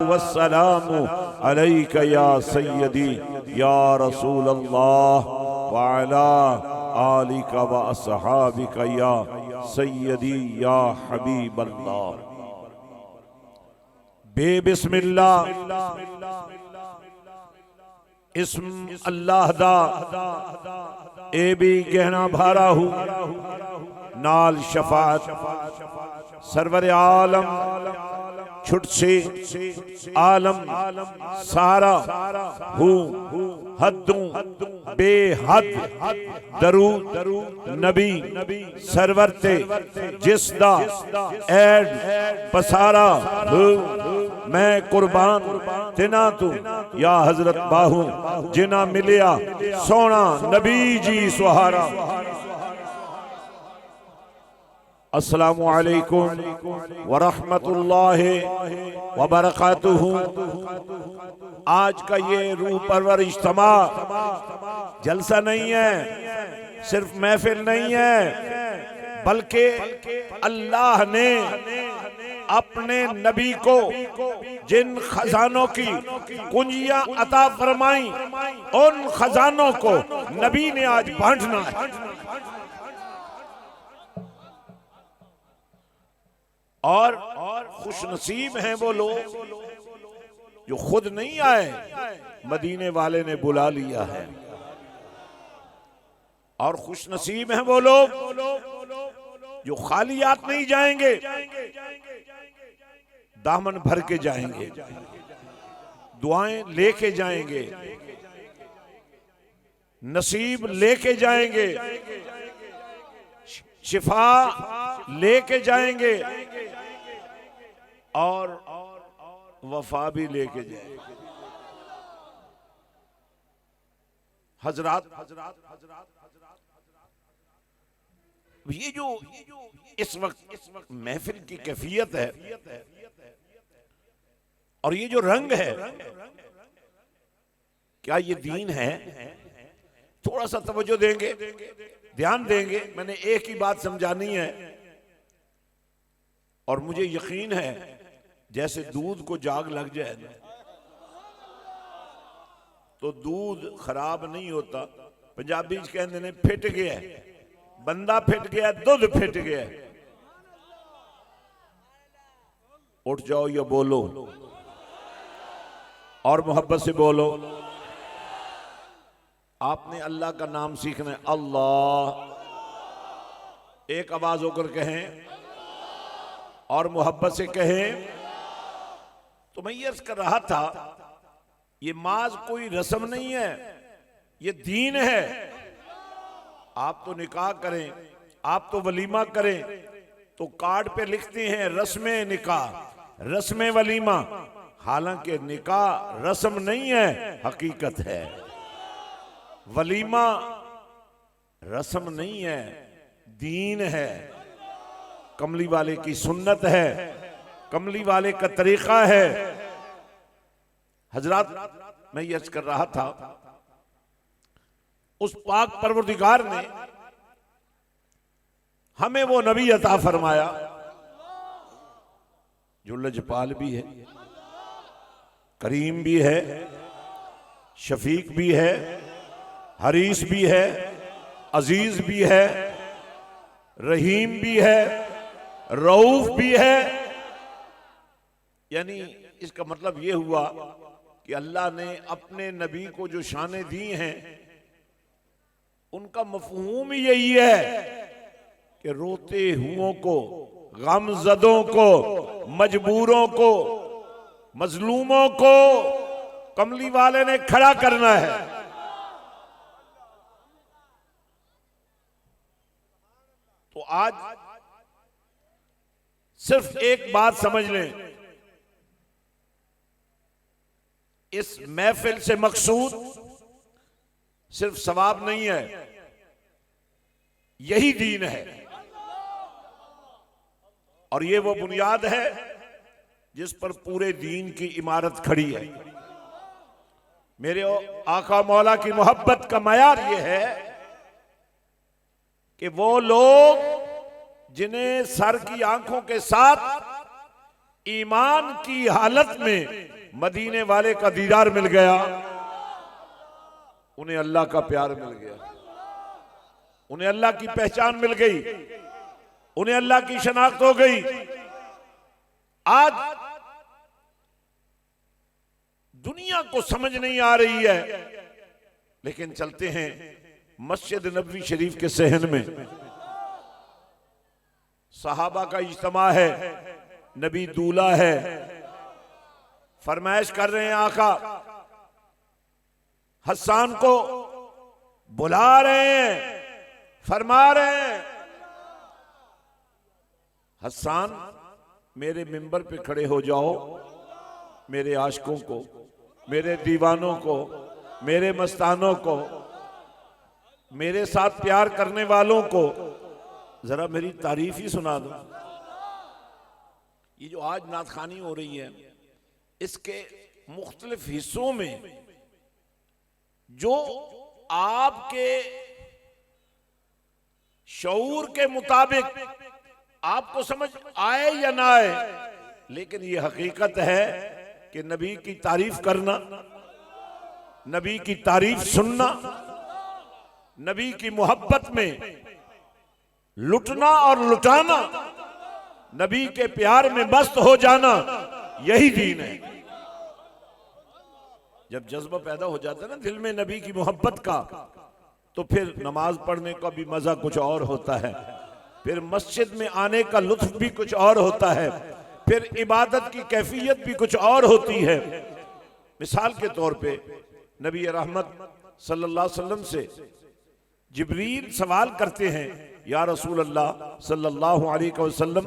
वस्सलामु अलैका या सय्यदी या रसूल अल्लाह व अला आलिका व अस्हाबिका या सय्यदी या हबीब अल्लाह। बिस्मिल्लाह इस्म अल्लाह दा ए भी गहना भारा हूँ नाल शफात सरवर आलम छुट से आलम सारा हूँ हद्दों बेहद दरूद नबी सरवर ते जिसदा ऐड पसारा हूँ मैं कुर्बान तिना तू या हजरत बाहू जिना मिलिया सोना नबी जी सुहारा। अस्सलामु अलैकुम वरहमतुल्लाहि वबरकातुहू। आज का ये रूह परवर इज्तिमा जलसा नहीं है, सिर्फ महफिल नहीं है, बल्कि अल्लाह ने अपने नबी को जिन खजानों की कुंजियां अता फरमाई उन खजानों को नबी ने आज बांटना है। और खुश नसीब हैं वो लोग जो खुद नहीं आए, मदीने वाले ने बुला लिया है। और खुश नसीब हैं वो लोग जो खाली हाथ नहीं जाएंगे, दामन भर के जाएंगे, दुआएं लेके जाएंगे, नसीब लेके जाएंगे, शिफा लेके जाएंगे और वफा भी लेके जाएंगे। हजरात ये जो इस वक्त महफिल की कैफियत है और ये जो रंग है, क्या ये दीन है? थोड़ा सा तवज्जो देंगे, ध्यान देंगे। मैंने एक ही बात समझानी है और मुझे यकीन है जैसे दूध को जाग लग जाए ना तो दूध खराब नहीं होता। पंजाबी कहते ने फिट गया, बंदा फिट गया, दूध फिट गया। उठ जाओ या बोलो और मोहब्बत से बोलो। आपने अल्लाह का नाम सीखना है। अल्लाह एक आवाज होकर कहें और मोहब्बत से कहें। तो मैं ये अर्ज कर रहा था, ये माज कोई रस्म नहीं है, ये दीन है। आप तो निकाह करें, आप तो वलीमा करें तो कार्ड पे लिखते हैं रस्म निकाह, रस्म वलीमा। हालांकि निकाह रस्म नहीं है, हकीकत है। वलीमा रस्म नहीं है, दीन है। कमली वाले की सुन्नत है, कमली वाले का तरीका है। हजरात, मैं ये अर्ज कर रहा था, उस पाक परवरदिगार ने हमें वो नबी अता फरमाया जो लजपाल भी है, करीम भी है, शफीक भी है, हरीस भी है, अजीज भी है, रहीम भी है, रऊफ भी है। यानी इसका मतलब यह हुआ कि अल्लाह ने अपने नबी को जो शानें दी हैं उनका मफहूम ही यही है कि रोते हुओं को, गमज़दों को, मजबूरों को, मजलूमों को कमली वाले ने खड़ा करना है। तो आज सिर्फ एक बात समझ लें, इस महफिल से मकसूद सिर्फ सवाब नहीं है, यही दीन है। और ये वो बुनियाद है जिस पर पूरे दीन की इमारत खड़ी है। मेरे आका मौला की मोहब्बत का मयार ये है कि वो लोग जिन्हें सर की आंखों के साथ ईमान की हालत में मदीने वाले का दीदार मिल गया, उन्हें अल्लाह का प्यार मिल गया, उन्हें अल्लाह की पहचान मिल गई, उन्हें अल्लाह की शनाख्त हो गई। आज दुनिया को समझ नहीं आ रही है, लेकिन चलते हैं मस्जिद नबवी शरीफ के सहन में। सहाबा का इज्तिमा है, नबी दूल्हा है, फरमाइश कर रहे हैं आका, हसन को बुला रहे हैं, फरमा रहे हैं, हसन मेरे मिंबर पे खड़े हो जाओ, मेरे आशिकों को, मेरे दीवानों को, मेरे मस्तानों को, मेरे साथ प्यार करने वालों को जरा मेरी तारीफ ही सुना दो। ये जो आज नातखानी हो रही है, इसके मुख्तलिफ हिस्सों में जो आपके शऊर के मुताबिक आपको समझ आए या ना आए, लेकिन ये हकीकत है कि नबी की तारीफ करना, नबी की तारीफ सुनना, नबी की मोहब्बत में लुटना और लुटाना, नबी के प्यार में मस्त हो जाना, यही दीन है। जब जज्बा पैदा हो जाता है ना दिल में नबी की मोहब्बत का, तो फिर नमाज पढ़ने का भी मजा कुछ और होता है, फिर मस्जिद में आने का लुत्फ भी कुछ और होता है, फिर इबादत की कैफियत भी कुछ और होती है। मिसाल के तौर पे नबी रहमत सल्लल्लाहु अलैहि वसल्लम से जिब्रील सवाल करते हैं, या रसूल अल्लाह सल्लल्लाहु अलैहि वसल्लम,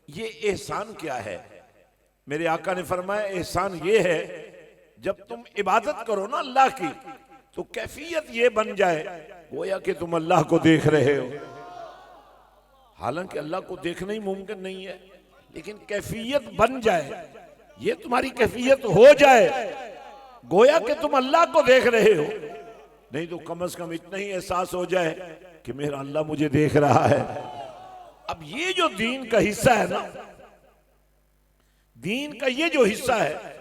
ये एहसान क्या है? मेरे आका ने फरमाया, एहसान ये है जब तुम इबादत करो ना अल्लाह की, तो कैफियत ये बन जाए गोया कि तुम अल्लाह को देख रहे हो। हालांकि अल्लाह को देखना ही मुमकिन नहीं है, लेकिन कैफियत बन जाए, ये तुम्हारी कैफियत हो जाए गोया कि तुम अल्लाह को देख रहे हो। नहीं तो कम से कम इतना ही एहसास हो जाए कि मेरा अल्लाह मुझे देख रहा है। अब ये जो दीन का हिस्सा है ना, दीन का ये जो हिस्सा है,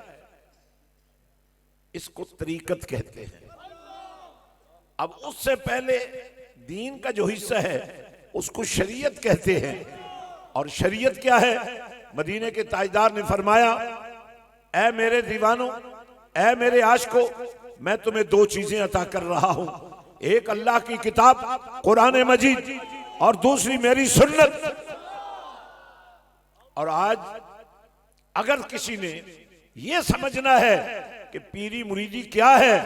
इसको तरीकत कहते हैं। अब उससे पहले दीन का जो हिस्सा है उसको शरीयत कहते हैं। और शरीयत क्या है? मदीने के ताजदार ने फरमाया, ऐ मेरे दीवानों, ऐ मेरे आशिकों, मैं तुम्हें दो चीजें अता कर रहा हूं, एक अल्लाह की किताब कुरान मजीद और दूसरी मेरी सुन्नत। और आज अगर किसी ने यह समझना है कि पीरी मुरीदी क्या है,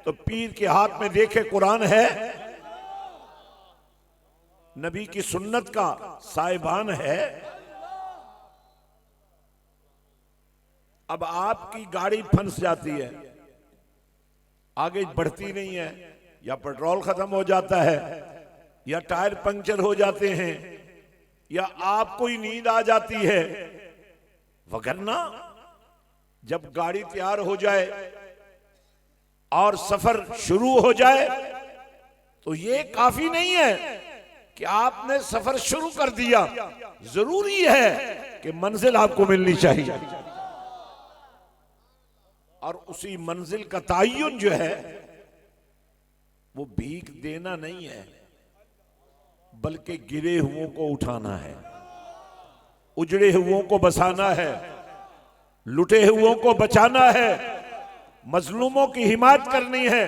तो पीर के हाथ में देखे कुरान है, नबी की सुन्नत का साहिबान है। अब आपकी गाड़ी फंस जाती है, आगे बढ़ती नहीं है, या पेट्रोल खत्म हो जाता है, या टायर पंक्चर हो जाते हैं, या आपको ही नींद आ जाती है, वगरना जब गाड़ी तैयार हो जाए और सफर शुरू हो जाए, तो ये काफी नहीं है कि आपने सफर शुरू कर दिया, जरूरी है कि मंजिल आपको मिलनी चाहिए। और उसी मंजिल का तयन जो है वो भीख देना नहीं है, बल्कि गिरे हुओं को उठाना है, उजड़े हुओं को बसाना है, लुटे हुओं को बचाना है, मजलूमों की हिमायत करनी है,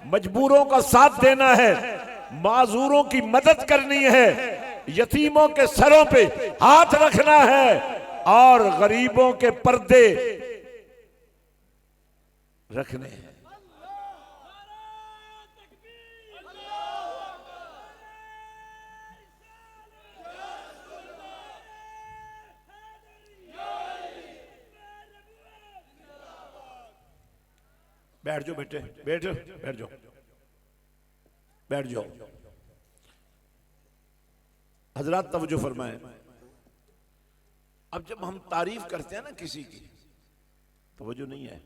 मजबूरों का साथ देना है, माजूरों की मदद करनी है, यतीमों के सरों पे हाथ रखना है और गरीबों के पर्दे रखने हैं। बैठ जाओ बेटे, बैठ जाओ, बैठ जाओ, बैठ जाओ। हजरात तवज्जो फरमाएं, अब जब हम तारीफ करते हैं ना किसी की, तवज्जो नहीं है,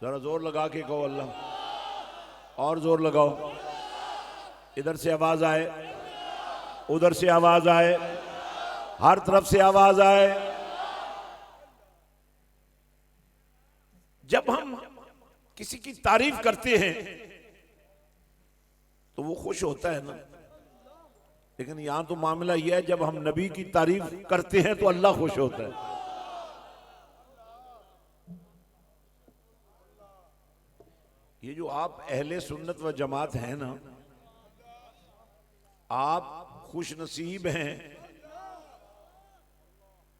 जरा जोर लगा के कहो अल्लाह, और जोर लगाओ, इधर से आवाज आए, उधर से आवाज आए, हर तरफ से आवाज आए। जब हम किसी की तारीफ करते हैं तो वो खुश होता है ना, लेकिन यहां तो मामला यह है जब हम नबी की तारीफ करते हैं तो अल्लाह खुश होता है। ये जो आप अहले सुन्नत व जमात हैं ना, आप खुश नसीब हैं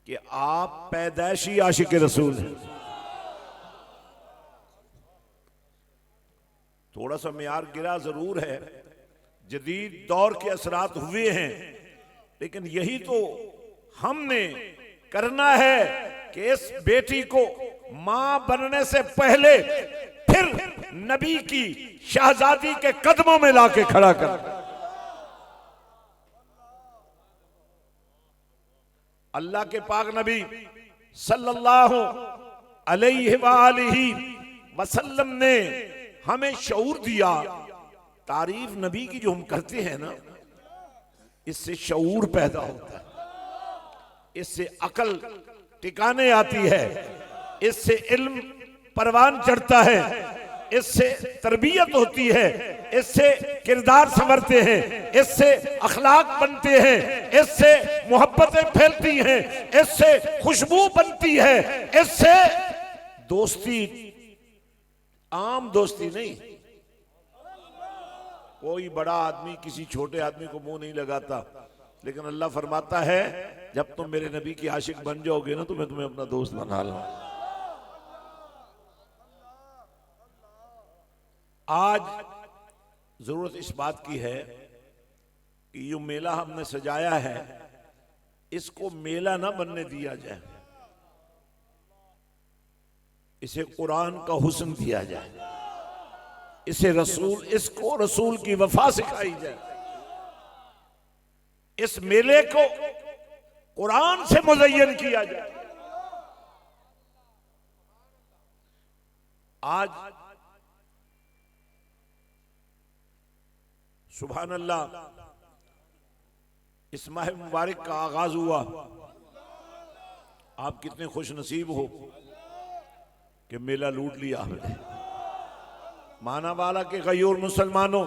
कि आप पैदाइशी आशिक रसूल हैं। थोड़ा सा मियार गिरा जरूर है, जदीद दौर के असरात हुए हैं, लेकिन यही तो हमने करना है कि इस बेटी को मां बनने से पहले फिर नबी की शहजादी के कदमों में लाके खड़ा कर। अल्लाह के पाक नबी सल्लल्लाहु अलैहि वसल्लम ने हमें शऊर दिया। तारीफ नबी की जो हम करते हैं ना, इससे शऊर पैदा होता है, इससे अकल टिकाने आती है, इससे इल्म परवान चढ़ता है, इससे तरबियत होती है, इससे किरदार संवरते हैं, इससे अखलाक बनते हैं, इससे मोहब्बतें फैलती हैं, इससे खुशबू बनती है, इससे दोस्ती, आम दोस्ती नहीं। कोई बड़ा आदमी किसी छोटे आदमी को मुंह नहीं लगाता, लेकिन अल्लाह फरमाता है जब तुम मेरे नबी की आशिक बन जाओगे ना तो मैं तुम्हें अपना दोस्त बना लूंगा। आज जरूरत इस बात की है कि ये मेला हमने सजाया है, इसको मेला ना बनने दिया जाए, इसे कुरान का हुस्न दिया जाए, इसे इसको रसूल की वफा सिखाई जाए, इस मेले को कुरान से मुज़य्यन किया जाए। आज सुभान अल्लाह इस माह मुबारक का आगाज हुआ। आप कितने खुश नसीब हो कि मेला लूट लिया हमने। माना वाला के गयूर मुसलमानों,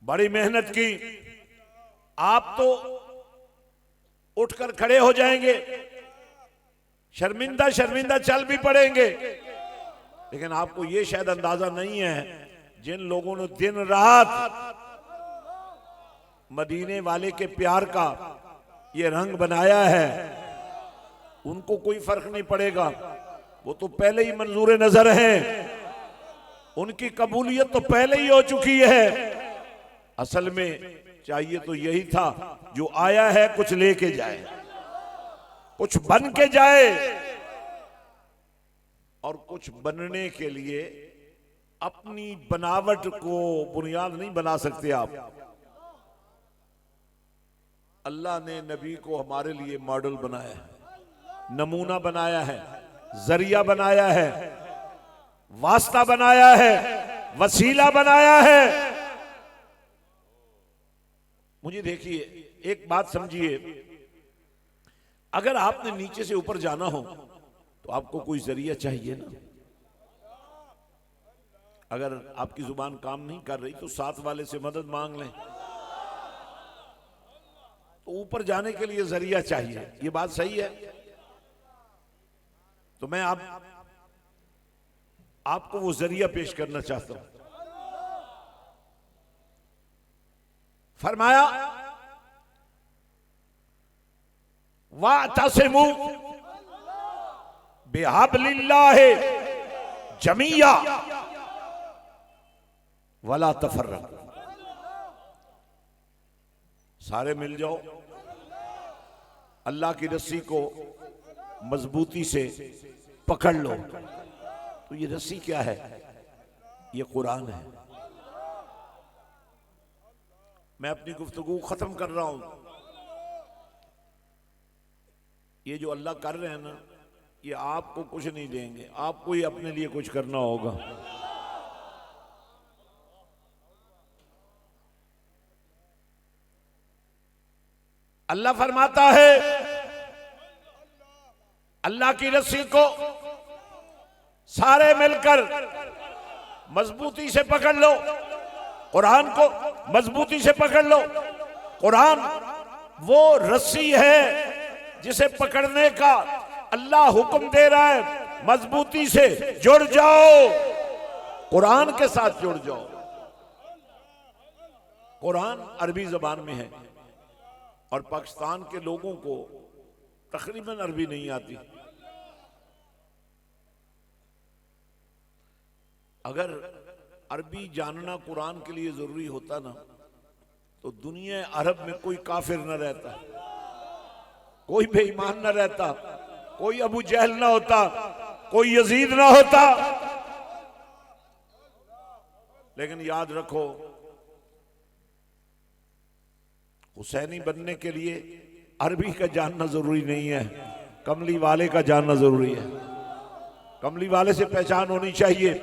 बड़ी मेहनत की, आप तो उठकर खड़े हो जाएंगे, शर्मिंदा शर्मिंदा चल भी पड़ेंगे, लेकिन आपको यह शायद अंदाजा नहीं है जिन लोगों ने दिन रात मदीने वाले के प्यार का ये रंग बनाया है, उनको कोई फर्क नहीं पड़ेगा। वो तो पहले ही मंजूर नजर हैं, उनकी कबूलियत तो पहले ही हो चुकी है। असल में चाहिए तो यही था, जो आया है कुछ लेके जाए, कुछ बन के जाए, और कुछ बनने के लिए अपनी बनावट को बुनियाद नहीं बना सकते आप। अल्लाह ने नबी को हमारे लिए मॉडल बनाया है, नमूना बनाया है, जरिया बनाया है, वास्ता बनाया है, वसीला बनाया है। मुझे देखिए, एक बात समझिए, अगर आपने नीचे से ऊपर जाना हो तो आपको कोई जरिया चाहिए ना। अगर आपकी जुबान काम नहीं कर रही तो साथ वाले से मदद मांग लें, तो ऊपर जाने के लिए जरिया चाहिए। ये बात सही है। तो मैं आपको वो जरिया पेश करना चाहता हूं। फरमाया वातसिमू बिहब्लिल्लाहि जमीया वला तफर्रकू। सारे मिल जाओ, अल्लाह की रस्सी को मजबूती से पकड़ लो। तो ये रस्सी क्या है? ये कुरान है। मैं अपनी गुफ्तगू खत्म कर रहा हूं। ये जो अल्लाह कर रहे हैं ना, ये आपको कुछ नहीं देंगे, आपको ही अपने लिए कुछ करना होगा। अल्लाह फरमाता है अल्लाह की रस्सी को सारे मिलकर मजबूती से पकड़ लो, कुरान को मजबूती से पकड़ लो। कुरान वो रस्सी है जिसे पकड़ने का अल्लाह हुक्म दे रहा है, मजबूती से जुड़ जाओ, कुरान के साथ जुड़ जाओ। कुरान अरबी जबान में है और पाकिस्तान के लोगों को तकरीबन अरबी नहीं आती। अगर अरबी जानना कुरान के लिए जरूरी होता ना तो दुनिया अरब में कोई काफिर न रहता, कोई बेईमान न रहता, कोई अबू जहल ना होता, कोई यजीद ना होता। लेकिन याद रखो, हुसैनी बनने के लिए अरबी का जानना जरूरी नहीं है, कमली वाले का जानना जरूरी है। कमली वाले से पहचान होनी चाहिए।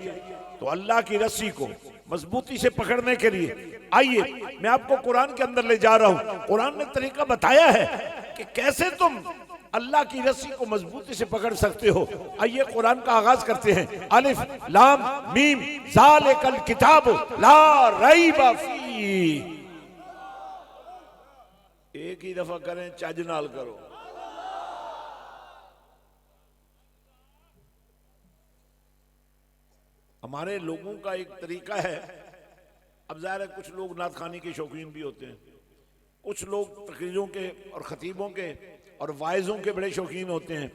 तो अल्लाह की रस्सी को मजबूती से पकड़ने के लिए आइए मैं आपको कुरान के अंदर ले जा रहा हूं। कुरान ने तरीका बताया है कि कैसे तुम अल्लाह की रस्सी को मजबूती से पकड़ सकते हो। आइए कुरान का आगाज करते हैं। अलिफ लाम मीम ज़ालिकल किताब ला रैब फी। एक ही दफा करें, चज नाल करो। हमारे लोगों का एक तरीका है, अब जाहिर है कुछ लोग नात खानी के शौकीन भी होते हैं, कुछ लोग तकरीरों के और खतीबों के और वाइजों के बड़े शौकीन होते हैं।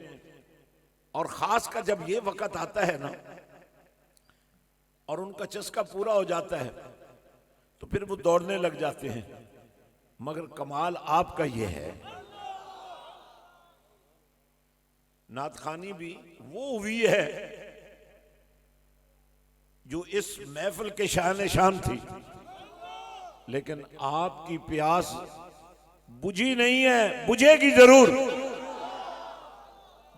और खास कर जब ये वक्त आता है ना और उनका चस्का पूरा हो जाता है तो फिर वो दौड़ने लग जाते हैं। मगर कमाल आपका ये है, नात खानी भी वो हुई है जो इस महफिल के शान शान थी, लेकिन आपकी प्यास बुझी नहीं है, बुझेगी जरूर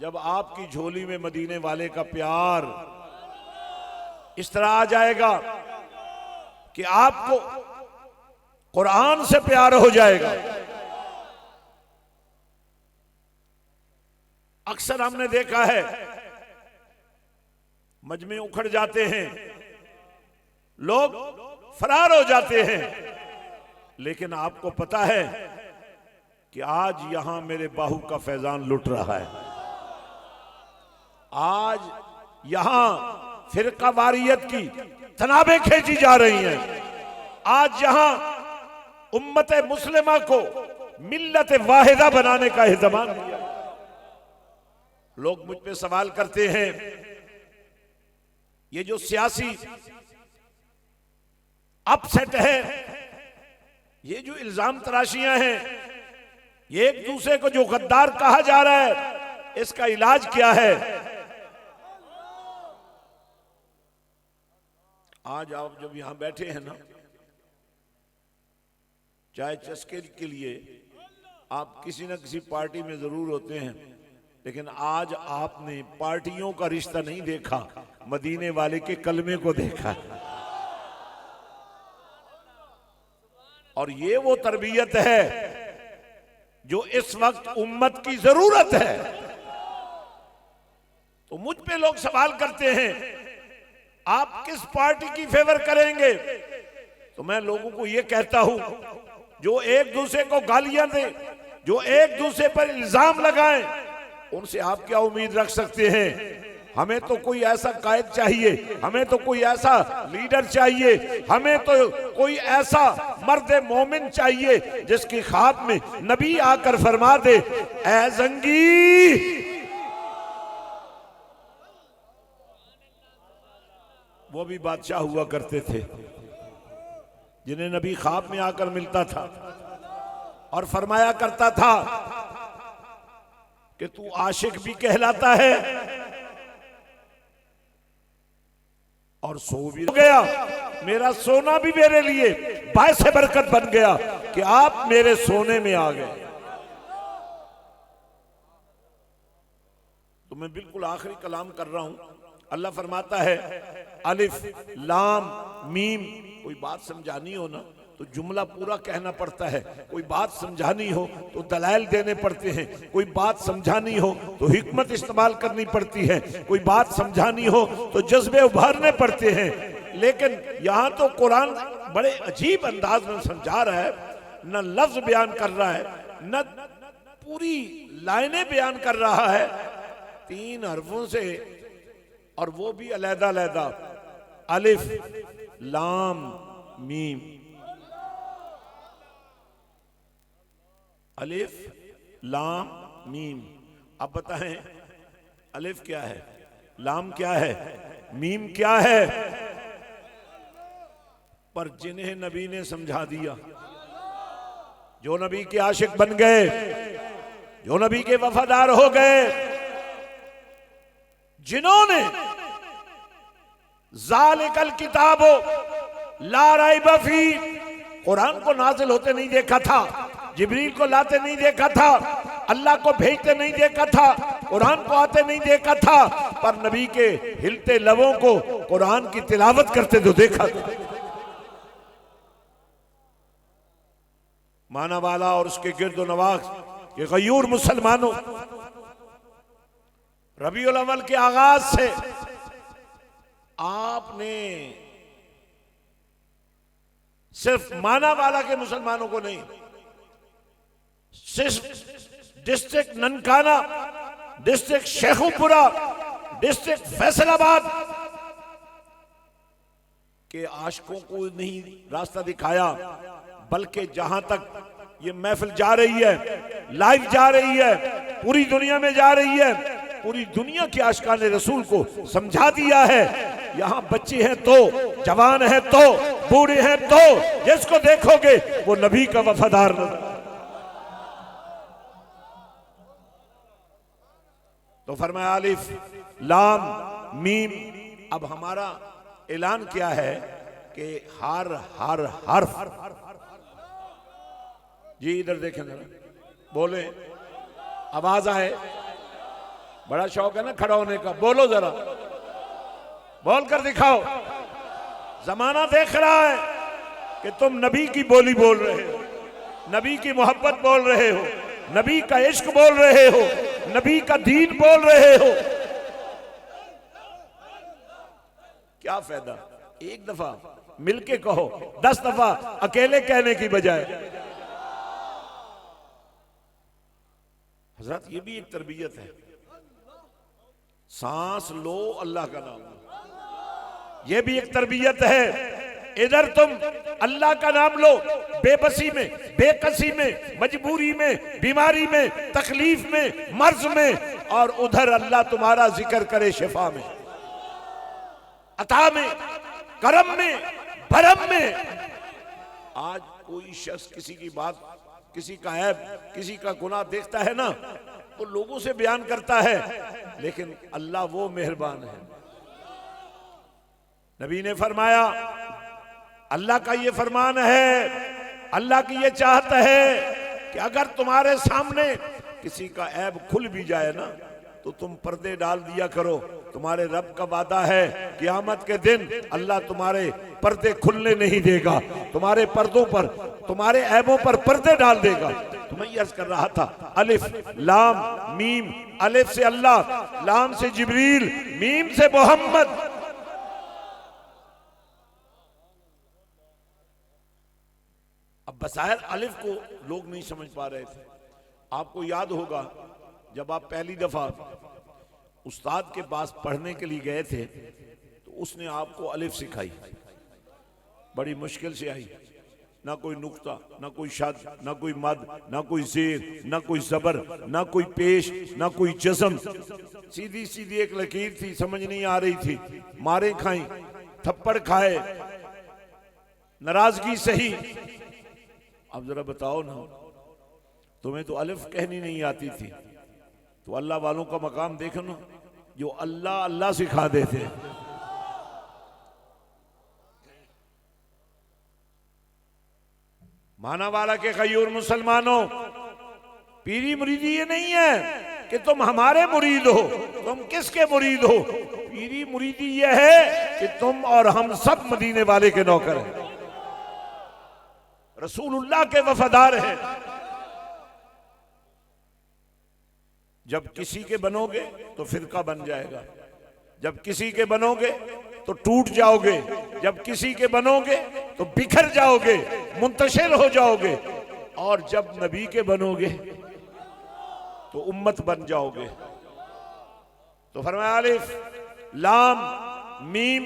जब आपकी झोली में मदीने वाले का प्यार इस तरह आ जाएगा कि आपको कुरान से प्यार हो जाएगा। अक्सर हमने देखा है मजमे उखड़ जाते हैं, लोग फरार हो जाते हैं, लेकिन आपको पता है कि आज यहां मेरे बाहू का फैजान लुट रहा है। आज यहां फिरका वारियत की तनाबें खींची जा रही हैं। आज यहां उम्मत मुस्लिमा को मिल्लत वाहिदा बनाने का इल्जाम दिया। लोग मुझ पे सवाल करते हैं, ये जो सियासी अपसेट है, ये जो इल्जाम तराशियां हैं, ये एक दूसरे को जो गद्दार कहा जा रहा है, इसका इलाज क्या है? आज आप जब यहां बैठे हैं ना, चाहे चस्के के लिए आप किसी न किसी पार्टी में जरूर होते हैं, लेकिन आज आपने पार्टियों का रिश्ता नहीं देखा, मदीने वाले के कलमे को देखा। और ये वो तरबियत है जो इस वक्त उम्मत की जरूरत है। तो मुझ पे लोग सवाल करते हैं, आप किस पार्टी की फेवर करेंगे? तो मैं लोगों को यह कहता हूं, जो एक दूसरे को गालियां दे, जो एक दूसरे पर इल्जाम लगाएं, उनसे आप क्या उम्मीद रख सकते हैं? हमें तो कोई ऐसा कायद चाहिए, हमें तो कोई ऐसा लीडर चाहिए, हमें तो कोई ऐसा मर्द मोमिन चाहिए जिसकी ख्वाब में नबी आकर फरमा दे, ऐ जंगी। वो भी बादशाह हुआ करते थे जिन्हें नबी ख्वाब में आकर मिलता था और फरमाया करता था कि तू आशिक भी कहलाता है और सो भी गया। मेरा सोना भी मेरे लिए बायस बरकत बन गया कि आप मेरे सोने में आ गए। तो मैं बिल्कुल आखिरी कलाम कर रहा हूं। अल्लाह फरमाता है, अलिफ लाम मीम। कोई बात समझानी हो ना तो जुमला पूरा कहना पड़ता है, कोई बात समझानी हो तो दलाइल देने पड़ते हैं, कोई बात समझानी हो तो हिकमत इस्तेमाल करनी पड़ती है, कोई बात समझानी हो तो जज्बे उभारने पड़ते हैं। लेकिन यहाँ तो कुरान बड़े अजीब अंदाज में समझा रहा है, न लफ्ज बयान कर रहा है, न पूरी लाइनें बयान कर रहा है, 3 हरफों से, और वो भी अलहदा अलहदा, अलिफ लाम मीम। अलिफ लाम मीम। अब बताएं अलिफ क्या है, लाम क्या है, मीम क्या है? पर जिन्हें नबी ने समझा दिया, जो नबी के आशिक बन गए, जो नबी के वफादार हो गए, जिन्होंने ज़ालिकल किताबो ला रैब फी, कुरान को नाजिल होते नहीं देखा था, जिब्रील को लाते नहीं देखा था, अल्लाह को भेजते नहीं देखा था, कुरान को आते नहीं देखा था, पर नबी के हिलते लबों को कुरान की तिलावत करते तो देखा था। माना वाला और उसके गिर्दो नवाज के गयूर मुसलमानों, रबीउल अव्वल के आगाज से आपने सिर्फ माना वाला के मुसलमानों को नहीं, सिर्फ district Nankana, district Sheikhupura, district Faisalabad के आशिकों को नहीं रास्ता दिखाया, बल्कि जहां तक ये महफिल जा रही है, लाइव जा रही है, पूरी दुनिया में जा रही है, पूरी दुनिया के आशिकान रसूल को समझा दिया है। यहां बच्चे हैं तो, जवान हैं तो, बूढ़े हैं तो, जिसको देखोगे वो नबी का वफादार नजर। तो फरमाया अलिफ लाम मीम। अब हमारा ऐलान क्या है कि हर हर हर्फ, जी इधर देखें जरा, बोले, आवाज आए, बड़ा शौक है ना खड़ा होने का, बोलो जरा, बोल कर दिखाओ। जमाना देख रहा है कि तुम नबी की बोली बोल रहे हो, नबी की मोहब्बत बोल रहे हो, नबी का इश्क बोल रहे हो, नबी का दीन बोल रहे हो। क्या फायदा एक दफा मिलके कहो, 10 दफा अकेले कहने की बजाय। हजरत ये भी एक तरबियत है, सांस लो अल्लाह का नाम लो, ये भी एक तरबियत है। इधर तुम अल्लाह का नाम लो बेबसी में, बेकसी में, मजबूरी में, बीमारी में, तकलीफ में, मर्ज में, और उधर अल्लाह तुम्हारा जिक्र करे शिफा में, अता में, करम में, भरम में। आज कोई शख्स किसी की बात, किसी का ऐब, किसी का गुनाह देखता है ना, तो लोगों से बयान करता है, लेकिन अल्लाह वो मेहरबान है। नबी ने फरमाया, अल्लाह का ये फरमान है, अल्लाह की ये चाहत है कि अगर तुम्हारे सामने किसी का ऐब खुल भी जाए ना, तो तुम पर्दे डाल दिया करो। तुम्हारे रब का वादा है क़यामत के दिन अल्लाह तुम्हारे पर्दे खुलने नहीं देगा, तुम्हारे पर्दों पर, तुम्हारे ऐबों पर पर्दे डाल देगा। तो मैं अर्ज कर रहा था, अलिफ लाम मीम, अलिफ से अल्लाह, लाम से जिब्रील, मीम से मोहम्मद। अब बसायर अलिफ को लोग नहीं समझ पा रहे थे। आपको याद होगा जब आप पहली दफा उस्ताद के पास पढ़ने के लिए गए थे, तो उसने आपको अलिफ सिखाई, बड़ी मुश्किल से आई, ना कोई नुक्ता, ना कोई शद, ना कोई मद, ना कोई जेर, ना कोई जबर, ना कोई पेश, ना कोई जज़म, सीधी सीधी एक लकीर थी, समझ नहीं आ रही थी। मारे खाई, थप्पड़ खाए, नाराजगी सही। अब जरा बताओ ना, तुम्हें तो अलिफ कहनी नहीं आती थी, तो अल्लाह वालों का मकाम देखो ना, जो अल्लाह अल्लाह सिखा देते। माना वाला के गयूर मुसलमानों, पीरी मुरीदी ये नहीं है कि तुम हमारे मुरीद हो, तुम किसके मुरीद हो। पीरी मुरीदी ये है कि तुम और हम सब मदीने वाले के नौकर हैं। रसूलुल्लाह के वफादार हैं। जब किसी के बनोगे तो फिरका बन जाएगा, जब किसी के बनोगे तो टूट जाओगे, जब किसी के बनोगे तो बिखर जाओगे, मुंतशिर हो जाओगे, और जब नबी के बनोगे तो उम्मत बन जाओगे। तो फरमाया अलिफ लाम मीम,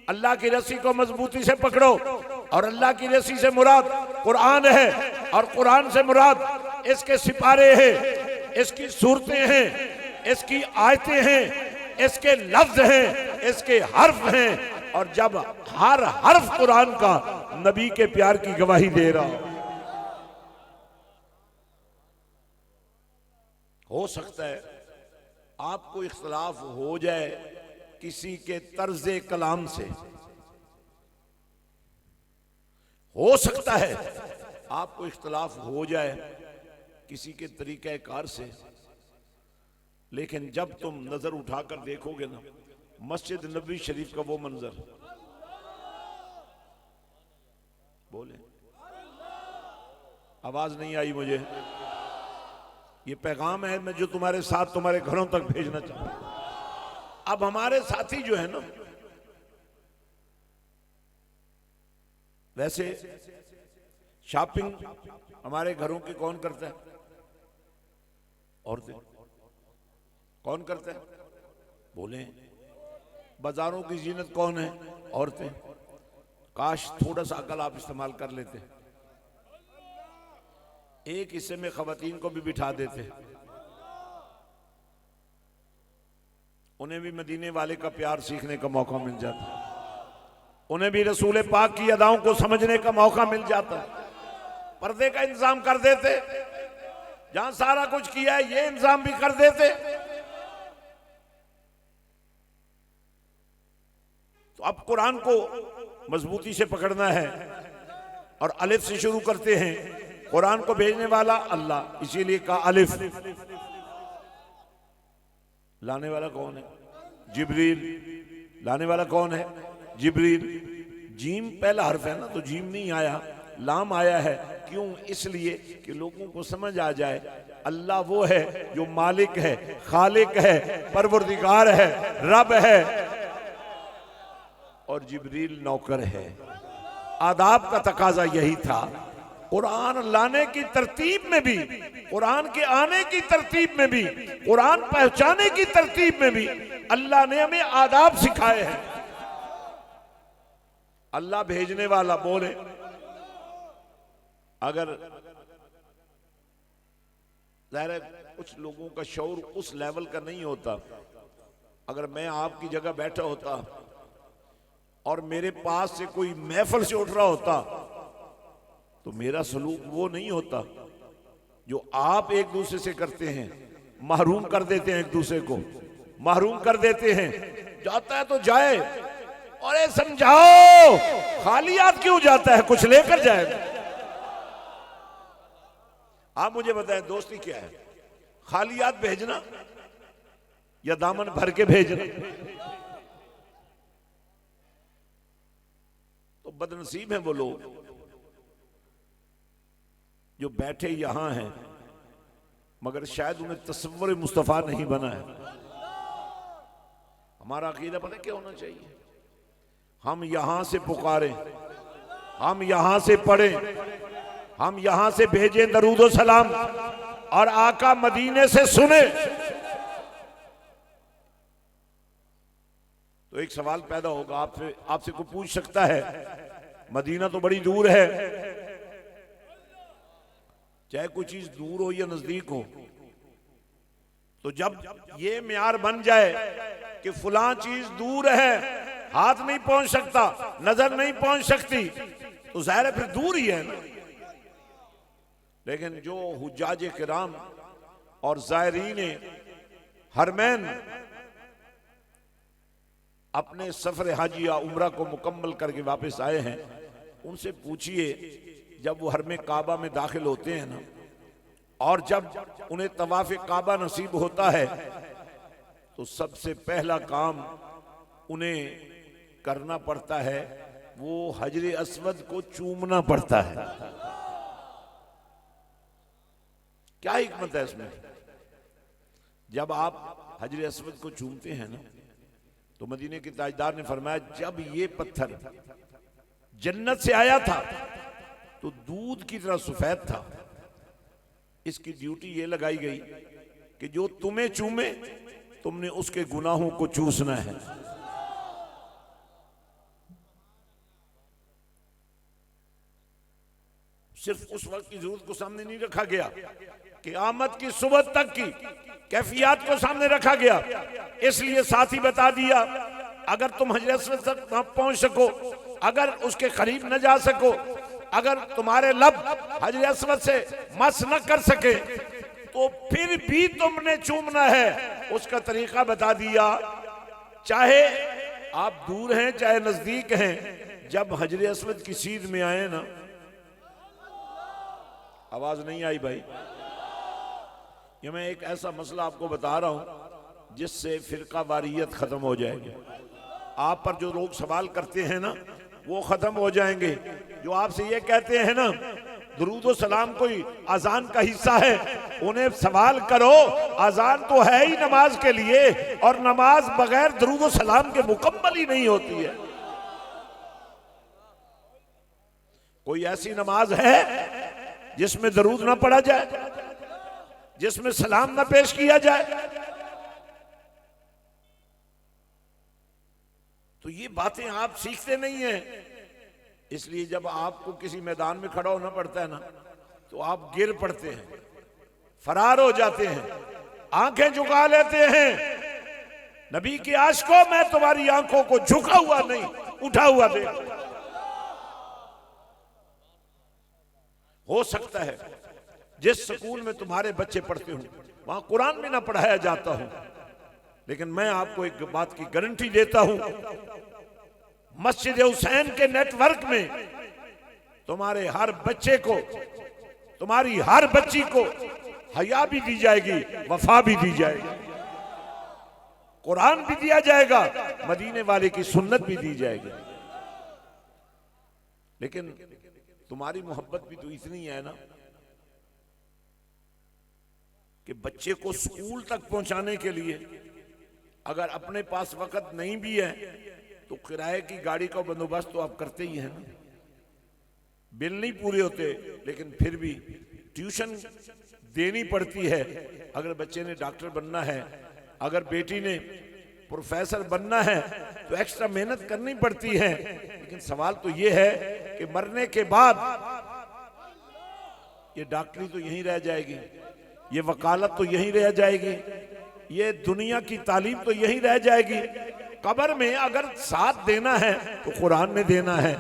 अल्लाह की रस्सी को मजबूती से पकड़ो, और अल्लाह की रस्सी से मुराद कुरान है, और कुरान से मुराद इसके सिपारे हैं, इसकी सूरतें हैं, इसकी आयतें हैं, इसके लफ्ज हैं, इसके हर्फ हैं। और जब हर हर्फ कुरान का नबी के प्यार की गवाही दे रहा हो सकता है आपको इख्तलाफ हो जाए किसी के तर्जे कलाम से, हो सकता है आपको इख्तलाफ हो जाए किसी के तरीक़े कार से, लेकिन जब तुम नजर उठाकर देखोगे ना मस्जिद नबी शरीफ का वो मंजर, बोले आवाज नहीं आई मुझे, ये पैगाम है मैं जो तुम्हारे साथ तुम्हारे घरों तक भेजना चाहता हूं। अब हमारे साथी जो है ना, वैसे शॉपिंग हमारे घरों की कौन करता है? औरतें। कौन करता है? बोले। बाजारों की जीनत कौन है? औरतें। काश थोड़ा सा अकल आप इस्तेमाल कर लेते, एक हिस्से में खवातीन को भी बिठा देते, उन्हें भी मदीने वाले का प्यार सीखने का मौका मिल जाता, उन्हें भी रसूल पाक की अदाओं को समझने का मौका मिल जाता। पर्दे का इंतजाम कर देते, जहां सारा कुछ किया है ये इंतजाम भी कर देते। तो अब कुरान को मजबूती से पकड़ना है और अलिफ से शुरू करते हैं। कुरान को भेजने वाला अल्लाह, इसीलिए कहा अलिफ। लाने वाला कौन है? जिब्रील। लाने वाला कौन है? जिब्रील। जीम पहला हर्फ है ना, तो जीम नहीं आया, लाम आया है। क्यों? इसलिए कि लोगों को समझ आ जाए अल्लाह वो है जो मालिक है, खालिक है, परवरदिगार है, रब है, और जिब्रील नौकर है। आदाब का तकाजा यही था। कुरान लाने की तरतीब में भी, कुरान के आने की तरतीब में भी, कुरान पहुंचाने की तरतीब में भी अल्लाह ने हमें आदाब सिखाए हैं। अल्लाह भेजने वाला बोले, अगर ज़ाहिर है कुछ लोगों का शऊर उस लेवल का नहीं होता, अगर मैं आपकी जगह बैठा होता और मेरे पास से कोई महफिल से उठ रहा होता तो मेरा सलूक वो नहीं होता जो आप एक दूसरे से करते हैं। महरूम कर देते हैं, एक दूसरे को महरूम कर देते हैं। जाता है तो जाए, और ये समझाओ खाली हाथ क्यों जाता है, कुछ लेकर जाए। आप मुझे बताएं दोस्ती क्या है? खाली हाथ भेजना या दामन भर के भेजना? तो बदनसीब है वो लोग जो बैठे यहां हैं मगर शायद उन्हें तस्व्वुर मुस्तफा नहीं बना है। हमारा अकीदा पता क्या होना चाहिए? हम यहां से पुकारें, हम यहां से पढ़ें, हम यहां से भेजें दरूद और सलाम, और आका मदीने से सुने। तो एक सवाल पैदा होगा आपसे कोई पूछ सकता है, मदीना तो बड़ी दूर है, चाहे कोई चीज दूर हो या नजदीक हो, तो जब ये म्यार बन जाए कि फलां चीज दूर है, हाथ नहीं पहुंच सकता, नजर नहीं पहुंच सकती, तो जाहिर है फिर दूर ही है ना। लेकिन जो हुज्जाज किराम और ज़ायरीन हरमैन अपने सफर हज या उम्रा को मुकम्मल करके वापस आए हैं, उनसे पूछिए जब वो हरमे काबा में दाखिल होते हैं ना, और जब उन्हें तवाफ़ काबा नसीब होता है, तो सबसे पहला काम उन्हें करना पड़ता है वो हजरे अस्वद को चूमना पड़ता है। क्या हिकमत है इसमें? जब आप हजरे अस्वद को चूमते हैं ना, तो मदीने के ताजदार ने फरमाया जब ये पत्थर जन्नत से आया था तो दूध की तरह सफेद था। इसकी ड्यूटी ये लगाई गई कि जो तुम्हें चूमे तुमने उसके गुनाहों को चूसना है। सिर्फ उस वक्त की जरूरत को सामने नहीं रखा गया, क़यामत की सुबह तक की कैफियत को सामने रखा गया। इसलिए साथ ही बता दिया, अगर तुम हजरत अस्वद तक न पहुंच सको, अगर उसके करीब न जा सको, अगर तुम्हारे लब हजरत अस्वद से मस न कर सके, तो फिर भी तुमने चूमना है। उसका तरीका बता दिया, चाहे आप दूर हैं चाहे नजदीक हैं, जब हजरत अस्वद की सीध में आए ना, आवाज नहीं आई भाई, ये मैं एक ऐसा मसला आपको बता रहा हूं जिससे फिरका वारियत खत्म हो जाएगी। आप पर जो लोग सवाल करते हैं ना, वो खत्म हो जाएंगे। जो आपसे ये कहते हैं ना दुरूद व सलाम कोई अजान का हिस्सा है, उन्हें सवाल करो, अजान तो है ही नमाज के लिए, और नमाज बगैर दुरूद व सलाम के मुकम्मल ही नहीं होती है। कोई ऐसी नमाज है जिसमें दरूद ना पढ़ा जाए, जिसमें सलाम ना पेश किया जाए? तो ये बातें आप सीखते नहीं हैं। इसलिए जब आपको किसी मैदान में खड़ा होना पड़ता है ना, तो आप गिर पड़ते हैं, फरार हो जाते हैं, आंखें झुका लेते हैं। नबी की आशिकों, मैं तुम्हारी आंखों को झुका हुआ नहीं, उठा हुआ देख। हो सकता है जिस स्कूल में तुम्हारे बच्चे पढ़ते हो वहां कुरान भी ना पढ़ाया जाता हो, लेकिन मैं आपको एक बात की गारंटी देता हूं, मस्जिद हुसैन के नेटवर्क में तुम्हारे हर बच्चे को, तुम्हारी हर बच्ची को हया भी दी जाएगी, वफा भी दी जाएगी, कुरान भी दिया जाएगा, मदीने वाले की सुन्नत भी दी जाएगी। लेकिन तुम्हारी मोहब्बत भी तो इतनी है ना कि बच्चे को स्कूल तक पहुंचाने के लिए अगर अपने पास वक्त नहीं भी है तो किराए की गाड़ी का बंदोबस्त तो आप करते ही हैं ना। बिल नहीं पूरे होते, लेकिन फिर भी ट्यूशन देनी पड़ती है। अगर बच्चे ने डॉक्टर बनना है, अगर बेटी ने प्रोफेसर बनना है, तो एक्स्ट्रा मेहनत करनी पड़ती है। लेकिन सवाल तो ये है कि मरने के बाद ये डॉक्टरी तो यहीं रह जाएगी, ये वकालत तो यहीं रह जाएगी, ये दुनिया की तालीम तो यहीं रह जाएगी। कब्र में अगर साथ देना है तो कुरान में देना है।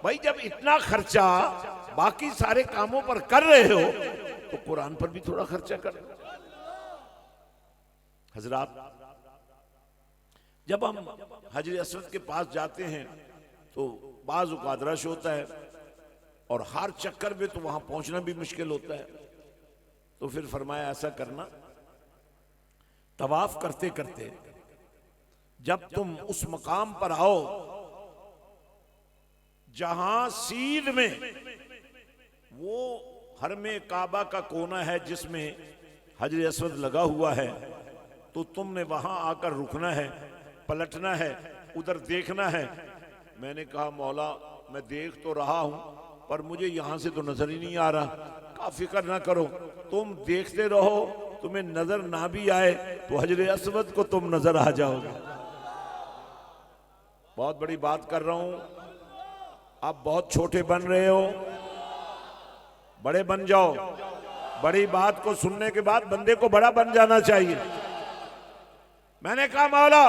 भाई जब इतना खर्चा बाकी सारे कामों पर कर रहे हो तो कुरान पर भी थोड़ा खर्चा कर। हजरात, जब हम हजर अस्वद के पास जाते हैं तो बाज़ औक़ात रश होता है और हर चक्कर में तो वहां पहुंचना भी मुश्किल होता है। तो फिर फरमाया ऐसा करना, तवाफ करते करते जब तुम उस मकाम पर आओ जहां सीध में वो हरमे काबा का कोना है जिसमें हजर अस्वद लगा हुआ है, तो तुमने वहां आकर रुकना है, पलटना है, उधर देखना है। मैंने कहा मौला मैं देख तो रहा हूं पर मुझे यहां से तो नजर ही नहीं आ रहा। कहा फिक्र ना करो, तुम देखते रहो, तुम्हें नजर ना भी आए तो हजर अस्वद को तुम नजर आ जाओगे। बहुत बड़ी बात कर रहा हूं, आप बहुत छोटे बन रहे हो, बड़े बन जाओ। बड़ी बात को सुनने के बाद बंदे को बड़ा बन जाना चाहिए। मैंने कहा मौला